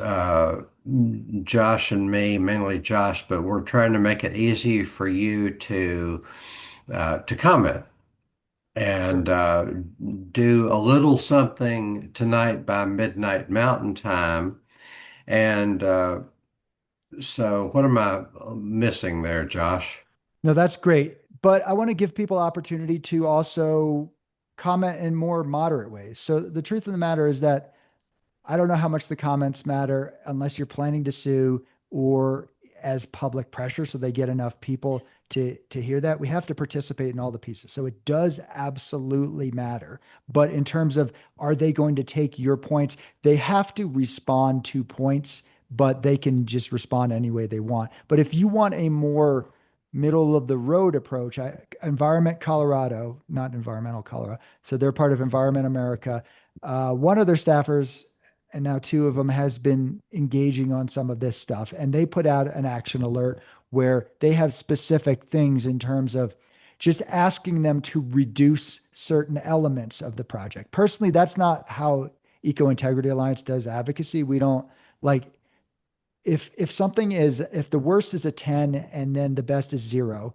Josh and me, mainly Josh, but we're trying to make it easy for you to comment and Sure. do a little something tonight by midnight Mountain Time. And so, what am I missing there, Josh? No, that's great. But I want to give people opportunity to also comment in more moderate ways. So the truth of the matter is that I don't know how much the comments matter unless you're planning to sue or as public pressure so they get enough people to hear that. We have to participate in all the pieces. So it does absolutely matter. But in terms of are they going to take your points, they have to respond to points, but they can just respond any way they want. But if you want a more middle of the road approach, Environment Colorado, not Environmental Colorado, so they're part of Environment America. One of their staffers and now two of them has been engaging on some of this stuff, and they put out an action alert where they have specific things in terms of just asking them to reduce certain elements of the project. Personally, that's not how Eco Integrity Alliance does advocacy. We don't like if something is if the worst is a 10 and then the best is 0,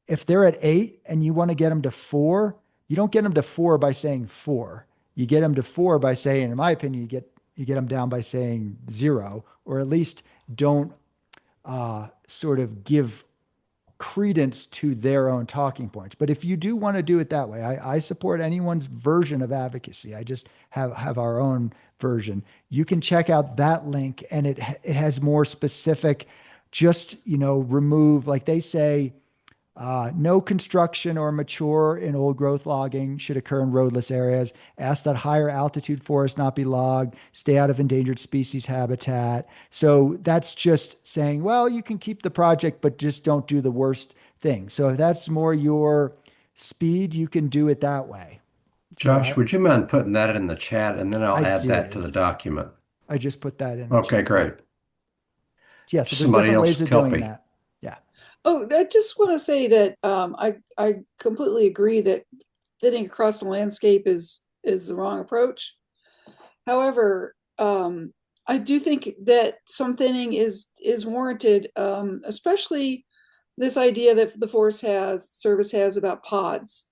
if they're at 8 and you want to get them to 4, you don't get them to 4 by saying 4. You get them to 4 by saying, in my opinion, you get them down by saying 0, or at least don't sort of give credence to their own talking points. But if you do want to do it that way, I support anyone's version of advocacy. I just have our own version. You can check out that link, and it has more specific. Just remove, like they say, no construction or mature in old growth logging should occur in roadless areas. Ask that higher altitude forests not be logged. Stay out of endangered species habitat. So that's just saying, well, you can keep the project, but just don't do the worst thing. So if that's more your speed, you can do it that way. So Josh, would you mind putting that in the chat, and then I'll I add that to the did. document? I just put that in the Okay, chat. Yeah. great. Yeah. So there's Somebody different else ways of doing copy. that. Yeah. Oh, I just want to say that I completely agree that thinning across the landscape is the wrong approach. However, I do think that some thinning is warranted, especially this idea that the service has about pods,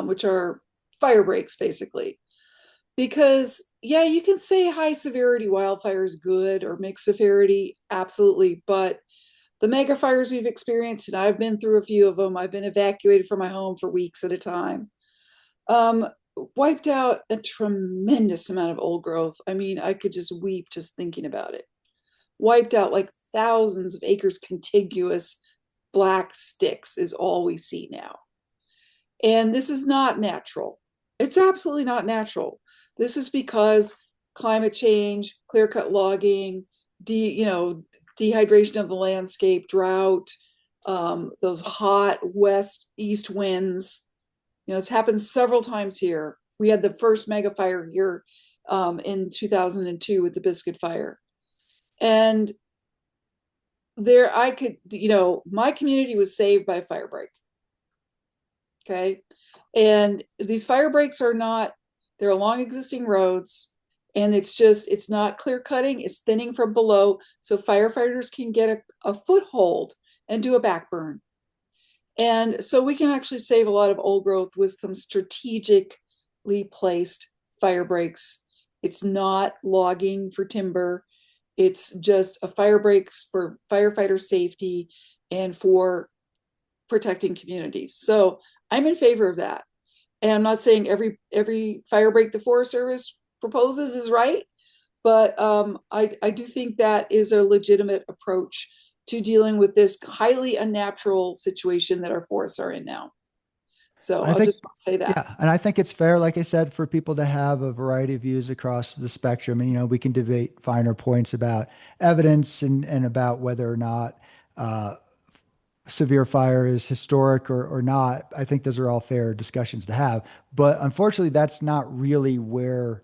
which are fire breaks basically. Because yeah, you can say high severity wildfire is good or mixed severity, absolutely, but the mega fires we've experienced, and I've been through a few of them. I've been evacuated from my home for weeks at a time. Um, Wiped out a tremendous amount of old growth. I mean, I could just weep just thinking about it. Wiped out like thousands of acres contiguous black sticks is all we see now. And this is not natural. It's absolutely not natural. This is because climate change, clear cut logging, dehydration of the landscape, drought, those hot west east winds. It's happened several times here. We had the first mega fire here in 2002 with the Biscuit Fire. And my community was saved by a fire break. Okay. And these fire breaks are not, they're along existing roads. And it's not clear cutting, it's thinning from below. So firefighters can get a foothold and do a back burn. And so we can actually save a lot of old growth with some strategically placed fire breaks. It's not logging for timber. It's just a fire breaks for firefighter safety and for protecting communities. So I'm in favor of that. And I'm not saying every fire break the Forest Service proposes is right, but I do think that is a legitimate approach to dealing with this highly unnatural situation that our forests are in now. So I I'll think, just say that. yeah, and I think it's fair, like I said, for people to have a variety of views across the spectrum. And, we can debate finer points about evidence and about whether or not uh, severe fire is historic or not. I think those are all fair discussions to have. But unfortunately, that's not really where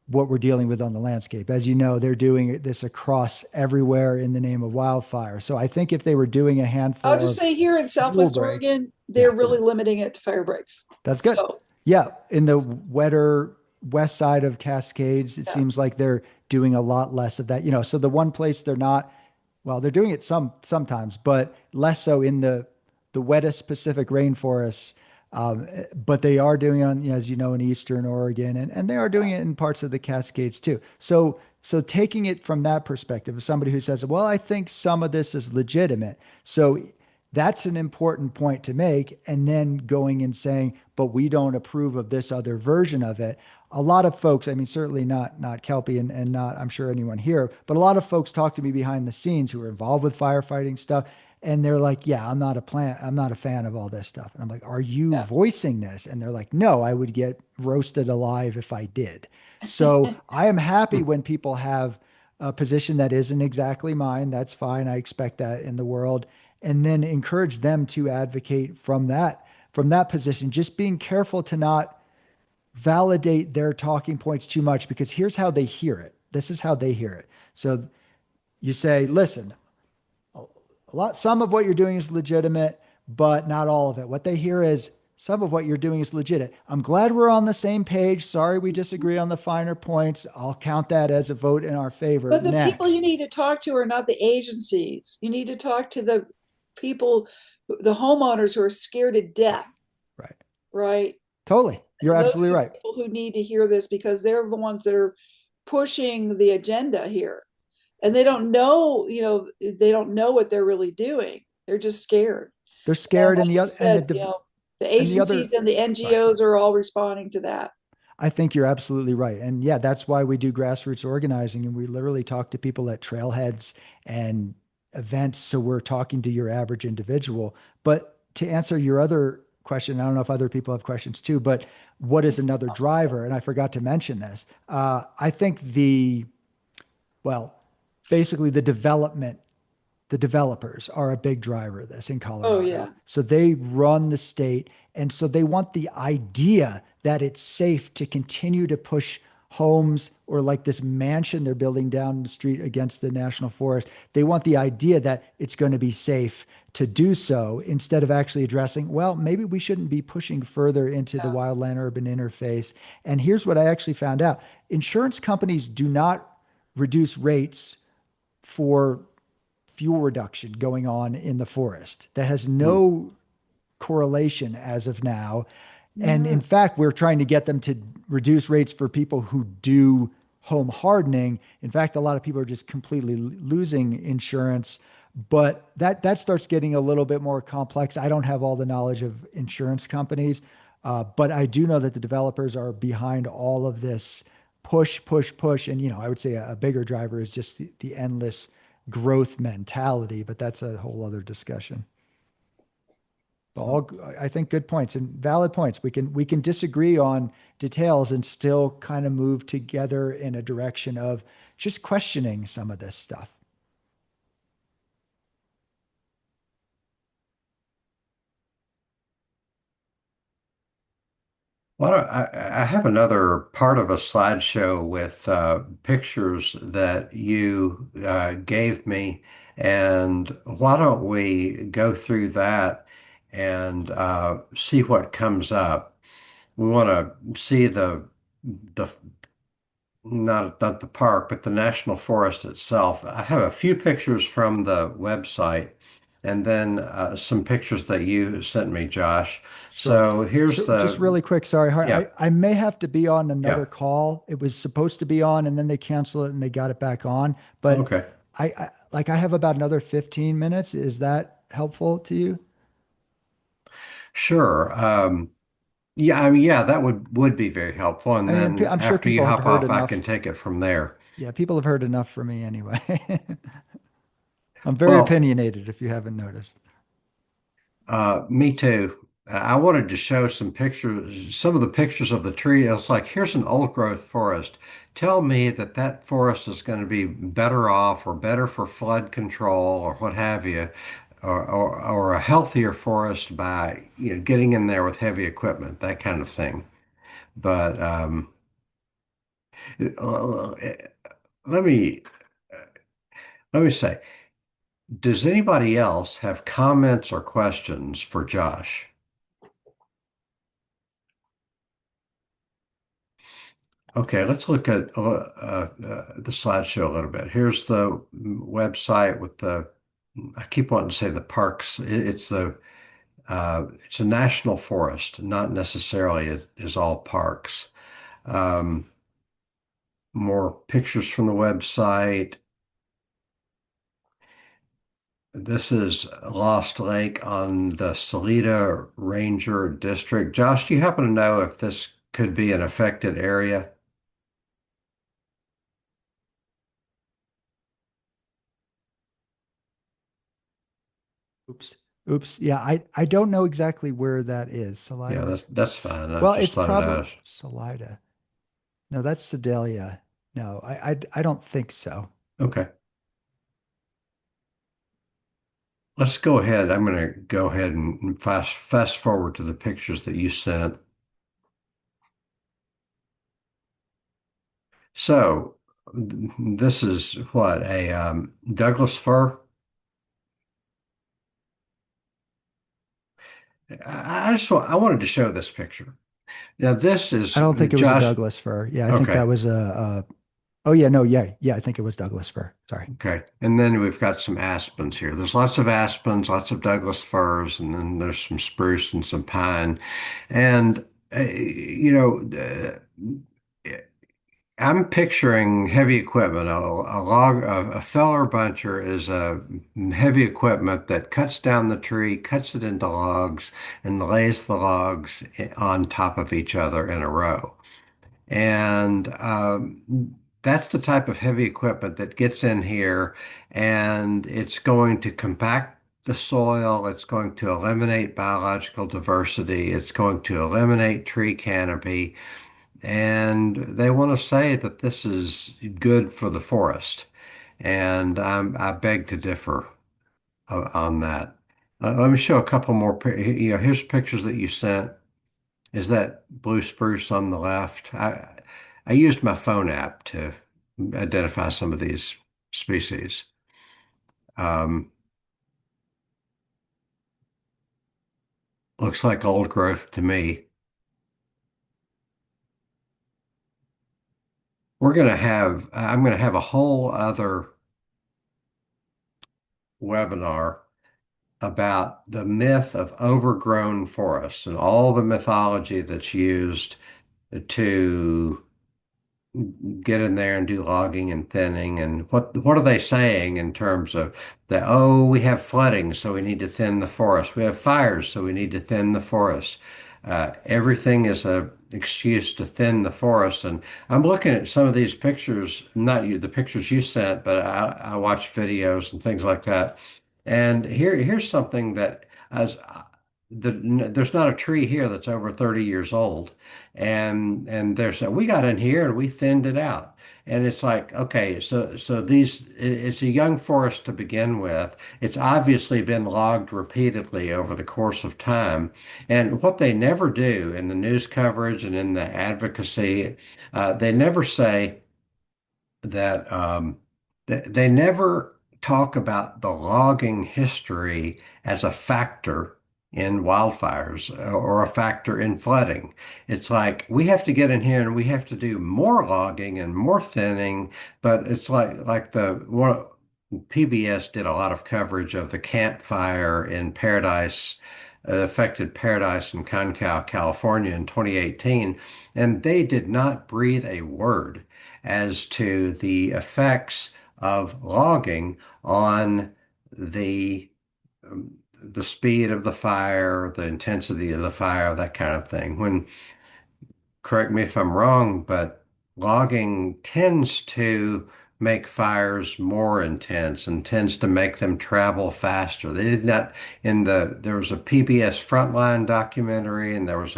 what we're dealing with on the landscape. As you know, they're doing this across everywhere in the name of wildfire. So I think if they were doing a I'll handful just of say here in rule Southwest break, Oregon, they're yeah, really limiting it to fire breaks. that's good. So Yeah, in the wetter west side of Cascades, it yeah, seems like they're doing a lot less of that. So the one place they're not, well, they're doing it sometimes, but less so in the wettest Pacific rainforests. But they are doing it on, as you know, in Eastern Oregon, and they are doing it in parts of the Cascades too. So taking it from that perspective, as somebody who says, well, I think some of this is legitimate. So that's an important point to make. And then going and saying, but we don't approve of this other version of it. A lot of folks, I mean, certainly not Kelpie and not, I'm sure anyone here, but a lot of folks talk to me behind the scenes who are involved with firefighting stuff. And they're like, yeah, I'm not a fan of all this stuff. And I'm like, are you yeah. voicing this? And they're like, no, I would get roasted alive if I did. So I am happy when people have a position that isn't exactly mine. That's fine. I expect that in the world. And then encourage them to advocate from that position, just being careful to not validate their talking points too much because here's how they hear it. This is how they hear it. So you say, listen, some of what you're doing is legitimate, but not all of it. What they hear is some of what you're doing is legit. I'm glad we're on the same page. Sorry we disagree on the finer points. I'll count that as a vote in our favor. But the people you Next. need to talk to are not the agencies. You need to talk to the people, the homeowners who are scared to death, Right. right? Totally. You're And those absolutely are the right. people who need to hear this because they're the ones that are pushing the agenda here. And they don't know what they're really doing. They're just scared. They're And scared like and you said, the and the agencies other and the right. NGOs are all responding to that. I think you're absolutely right. And yeah, that's why we do grassroots organizing and we literally talk to people at trailheads and events. So we're talking to your average individual. But to answer your other question, I don't know if other people have questions too, but what is another driver? And I forgot to mention this. I think well, basically the developers are a big driver of this in Oh Colorado. yeah. So they run the state. And so they want the idea that it's safe to continue to push homes or like this mansion they're building down the street against the national forest. They want the idea that it's going to be safe to do so instead of actually addressing, well, maybe we shouldn't be pushing further into the Yeah. wildland urban interface. And here's what I actually found out insurance companies do not reduce rates for fuel reduction going on in the forest. That has Hmm. no correlation as of now. And in Yeah. fact, we're trying to get them to reduce rates for people who do home hardening. In fact, a lot of people are just completely losing insurance. But that starts getting a little bit more complex. I don't have all the knowledge of insurance companies, but I do know that the developers are behind all of this push, push, push. And I would say a bigger driver is just the endless growth mentality, but that's a whole other discussion. All, I think, good points and valid points. We can disagree on details and still kind of move together in a direction of just questioning some of this stuff. Well, I have another part of a slideshow with pictures that you gave me, and why don't we go through that and see what comes up? We want to see the not the park, but the national forest itself. I have a few pictures from the website, and then some pictures that you sent me, Josh. Sure. So here's So just the really quick, sorry, yeah. I may have to be on Yeah. another call. It was supposed to be on and then they canceled it and they got it back on. But Okay. I have about another 15 minutes. Is that helpful to you? Sure. Yeah, I mean, yeah, that would be very helpful. And I mean, then I'm sure after you people have hop heard off, I can enough. take it from there. Yeah, people have heard enough from me anyway. I'm very Well, opinionated if you haven't noticed. me too. I wanted to show some pictures, some of the pictures of the tree. It's like, here's an old growth forest. Tell me that that forest is going to be better off or better for flood control or what have you, or a healthier forest by, getting in there with heavy equipment, that kind of thing. But uh, let me let me say, does anybody else have comments or questions for Josh? Okay, let's look at the slideshow a little bit. Here's the website with I keep wanting to say the parks. It's a national forest, not necessarily it is all parks. Um, More pictures from the website. This is Lost Lake on the Salida Ranger District. Josh, do you happen to know if this could be an affected area? Oops. Oops. Yeah, I don't know exactly where that is. Yeah, Salida. that's fine. I Well, just it's thought I'd probably ask. Salida. No, that's Sedalia. No, I don't think so. Okay. Let's go ahead. I'm going to go ahead and fast forward to the pictures that you sent. So this is what a Douglas fir. I wanted to show this picture. Now this I is don't think it was a Josh. Douglas fir. Yeah, I think that Okay. was a oh yeah, no, yeah, yeah, I think it was Douglas fir. Sorry. Okay. And then we've got some aspens here. There's lots of aspens, lots of Douglas firs, and then there's some spruce and some pine. And, I'm picturing heavy equipment. A feller buncher is a heavy equipment that cuts down the tree, cuts it into logs, and lays the logs on top of each other in a row. And that's the type of heavy equipment that gets in here, and it's going to compact the soil. It's going to eliminate biological diversity. It's going to eliminate tree canopy. And they want to say that this is good for the forest. And I beg to differ on that. Let me show a couple more. Here's pictures that you sent. Is that blue spruce on the left? I used my phone app to identify some of these species. Um, Looks like old growth to me. I'm going to have a whole other webinar about the myth of overgrown forests and all the mythology that's used to get in there and do logging and thinning, and what are they saying in terms of that, oh, we have flooding so we need to thin the forest, we have fires so we need to thin the forest. Everything is a excuse to thin the forest. And I'm looking at some of these pictures, not you, the pictures you sent, but I watch videos and things like that. And here's something that as there's not a tree here that's over 30 years old, and there's we got in here and we thinned it out. And it's like, okay, so it's a young forest to begin with. It's obviously been logged repeatedly over the course of time. And what they never do in the news coverage and in the advocacy, they never say that they never talk about the logging history as a factor in wildfires or a factor in flooding. It's like we have to get in here and we have to do more logging and more thinning, but it's like the one PBS did a lot of coverage of the Camp Fire in Paradise, affected Paradise in Concow, California in 2018, and they did not breathe a word as to the effects of logging on the the speed of the fire, the intensity of the fire, that kind of thing. When, correct me if I'm wrong, but logging tends to make fires more intense and tends to make them travel faster. They did not there was a PBS Frontline documentary and there was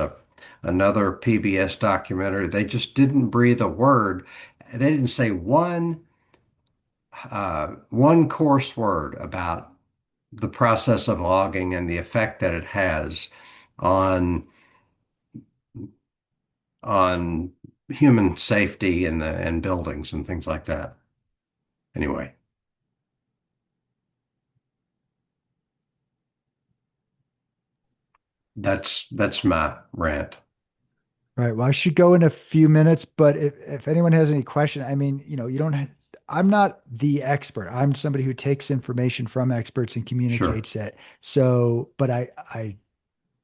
another PBS documentary. They just didn't breathe a word. They didn't say one coarse word about the process of logging and the effect that it has on on human safety in the and buildings and things like that. Anyway, that's my rant. Right. Well, I should go in a few minutes, but if anyone has any question, I mean, you don't I'm not the expert. I'm somebody who takes information from experts and Sure. communicates it. So, but I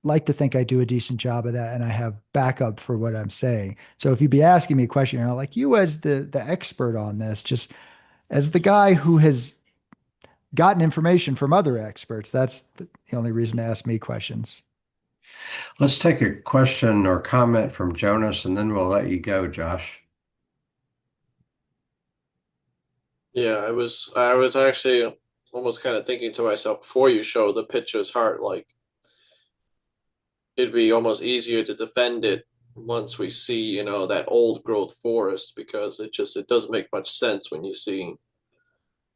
like to think I do a decent job of that and I have backup for what I'm saying. So if you'd be asking me a question, like you as the expert on this, just as the guy who has gotten information from other experts, that's the only reason to ask me questions. Let's take a question or comment from Jonas and then we'll let you go, Josh. Yeah, I was actually almost kind of thinking to myself before you show the pictures heart, like it'd be almost easier to defend it once we see, that old growth forest because it doesn't make much sense when you see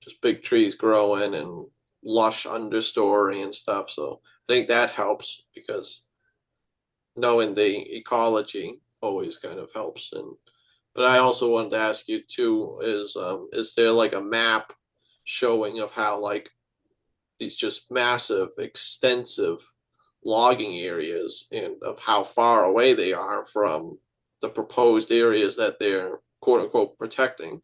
just big trees growing and lush understory and stuff. So I think that helps because knowing the ecology always kind of helps. And but I also wanted to ask you too, is there like a map showing of how like these just massive, extensive logging areas and of how far away they are from the proposed areas that they're quote unquote protecting?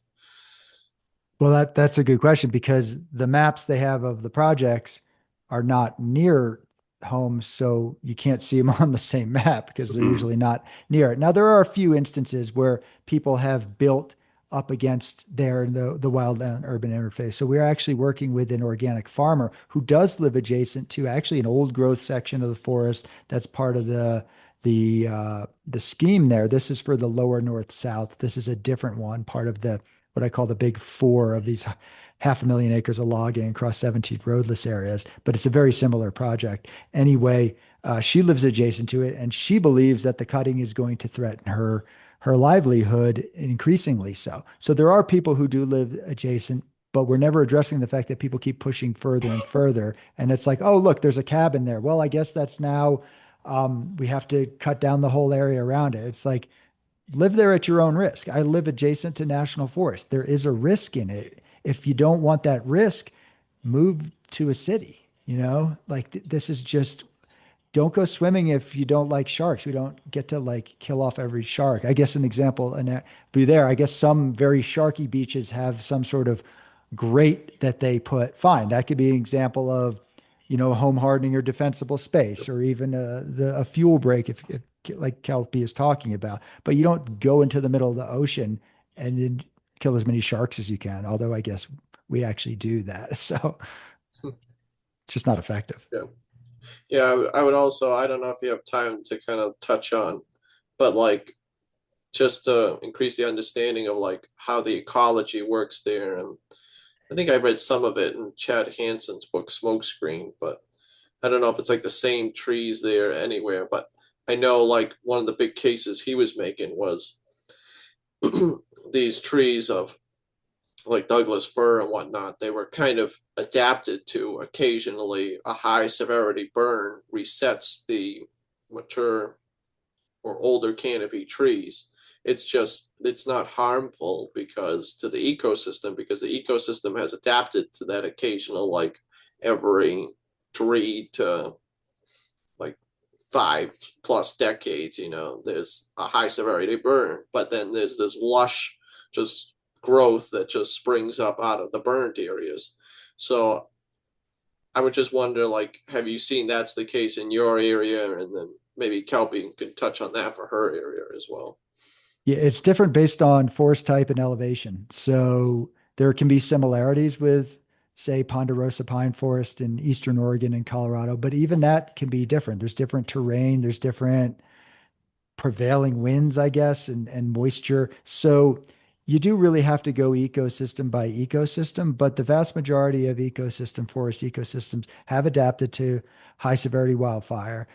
Well, that's a good question because the maps they have of the projects are not near homes, so you can't see them on the same map because they're Mhm. usually not near it. Now, there are a few instances where people have built up against the wildland urban interface. So we're actually working with an organic farmer who does live adjacent to actually an old growth section of the forest that's part of the scheme there. This is for the lower north south. This is a different one, part of the what I call the big four of these 500,000 acres of logging across 17 roadless areas, but it's a very similar project. Anyway, she lives adjacent to it, and she believes that the cutting is going to threaten her livelihood increasingly so. So there are people who do live adjacent, but we're never addressing the fact that people keep pushing further and further. And it's like, oh, look, there's a cabin there. Well, I guess that's now we have to cut down the whole area around it. It's like live there at your own risk. I live adjacent to national forest. There is a risk in it. If you don't want that risk, move to a city, like this is just don't go swimming if you don't like sharks. We don't get to like kill off every shark. I guess an example and that be there. I guess some very sharky beaches have some sort of grate that they put. Fine, that could be an example of, home hardening or defensible space, or even a fuel break if like Kelpie is talking about. But you don't go into the middle of the ocean and then kill as many sharks as you can. Although I guess we actually do that, so it's just not effective. Yeah. Yeah, I would also, I don't know if you have time to kind of touch on, but like just to increase the understanding of like how the ecology works there. And I think I read some of it in Chad Hansen's book Smokescreen, but I don't know if it's like the same trees there anywhere. But I know like one of the big cases he was making was these trees of like Douglas fir and whatnot, they were kind of adapted to occasionally a high severity burn resets the mature or older canopy trees. It's just, it's not harmful because to the ecosystem, because the ecosystem has adapted to that occasional, like every 3 to like 5+ decades, there's a high severity burn, but then there's this lush, just growth that just springs up out of the burned areas. So I would just wonder, like, have you seen that's the case in your area? And then maybe Kelpie can touch on that for her area as well. Yeah, it's different based on forest type and elevation. So there can be similarities with, say, ponderosa pine forest in Eastern Oregon and Colorado, but even that can be different. There's different terrain, there's different prevailing winds, I guess, and moisture. So you do really have to go ecosystem by ecosystem, but the vast majority of forest ecosystems have adapted to high severity wildfire.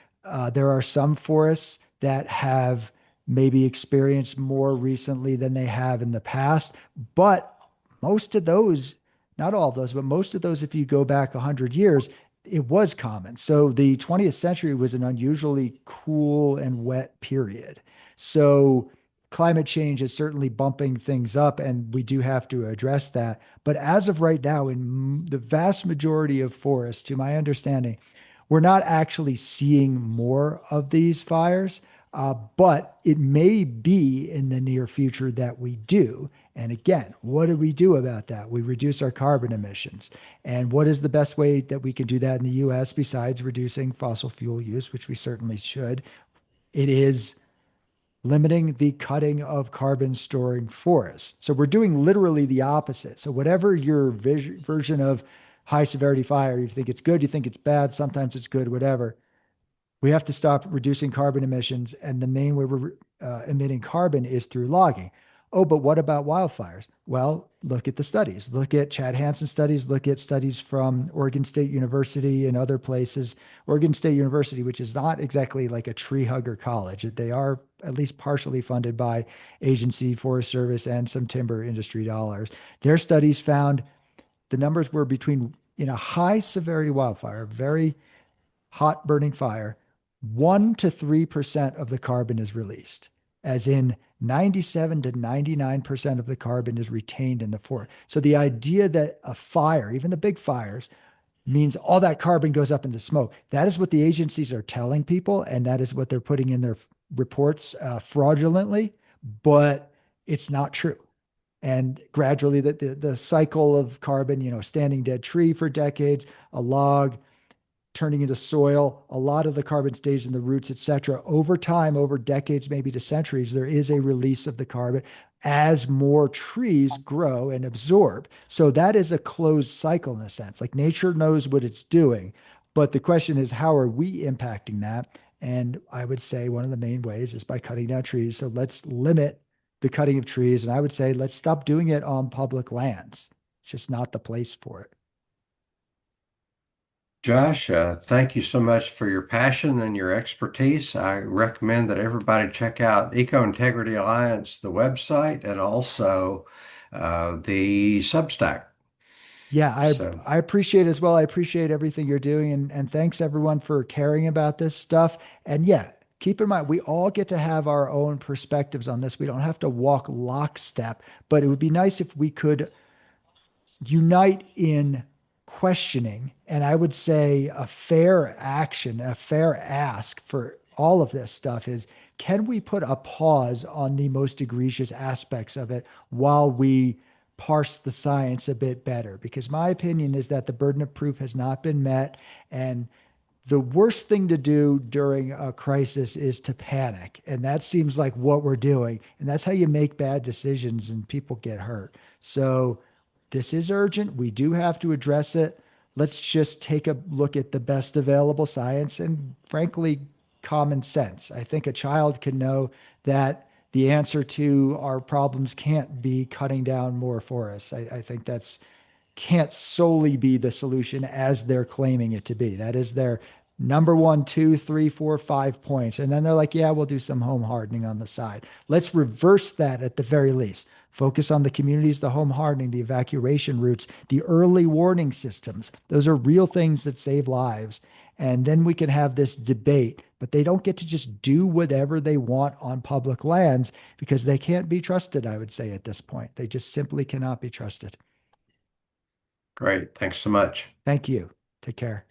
There are some forests that have maybe experienced more recently than they have in the past, but most of those, not all of those, but most of those, if you go back 100 years, it was common. So the 20th century was an unusually cool and wet period. So climate change is certainly bumping things up, and we do have to address that. But as of right now, in the vast majority of forests, to my understanding, we're not actually seeing more of these fires, but it may be in the near future that we do. And again, what do we do about that? We reduce our carbon emissions. And what is the best way that we can do that in the US besides reducing fossil fuel use, which we certainly should? It is limiting the cutting of carbon storing forests. So we're doing literally the opposite. So whatever your version of high severity fire, you think it's good, you think it's bad, sometimes it's good, whatever. We have to stop reducing carbon emissions. And the main way we're emitting carbon is through logging. Oh, but what about wildfires? Well, look at the studies. Look at Chad Hansen studies. Look at studies from Oregon State University and other places. Oregon State University, which is not exactly like a tree hugger college, they are at least partially funded by agency, Forest Service, and some timber industry dollars. Their studies found the numbers were between, in a high severity wildfire, very hot burning fire, 1 to 3% of the carbon is released, as in 97 to 99% of the carbon is retained in the forest. So the idea that a fire, even the big fires, means all that carbon goes up into smoke. That is what the agencies are telling people, and that is what they're putting in their reports fraudulently, but it's not true. And gradually, the cycle of carbon, standing dead tree for decades, a log, turning into soil. A lot of the carbon stays in the roots, et cetera. Over time, over decades, maybe to centuries, there is a release of the carbon as more trees grow and absorb. So that is a closed cycle in a sense. Like nature knows what it's doing. But the question is, how are we impacting that? And I would say one of the main ways is by cutting down trees. So let's limit the cutting of trees. And I would say let's stop doing it on public lands. It's just not the place for it. Josh, thank you so much for your passion and your expertise. I recommend that everybody check out Eco Integrity Alliance, the website, and also the Substack. Yeah, So, I appreciate it as well. I appreciate everything you're doing, and thanks everyone for caring about this stuff. And yeah, keep in mind we all get to have our own perspectives on this. We don't have to walk lockstep, but it would be nice if we could unite in questioning. And I would say a fair action, a fair ask for all of this stuff is, can we put a pause on the most egregious aspects of it while we parse the science a bit better? Because my opinion is that the burden of proof has not been met. And the worst thing to do during a crisis is to panic. And that seems like what we're doing. And that's how you make bad decisions and people get hurt. So this is urgent. We do have to address it. Let's just take a look at the best available science and, frankly, common sense. I think a child can know that the answer to our problems can't be cutting down more forests. I think that's can't solely be the solution as they're claiming it to be. That is their number one, two, three, four, 5 points. And then they're like, yeah, we'll do some home hardening on the side. Let's reverse that at the very least. Focus on the communities, the home hardening, the evacuation routes, the early warning systems. Those are real things that save lives. And then we can have this debate, but they don't get to just do whatever they want on public lands because they can't be trusted, I would say, at this point. They just simply cannot be trusted. Great. Thanks so much. Thank you. Take care.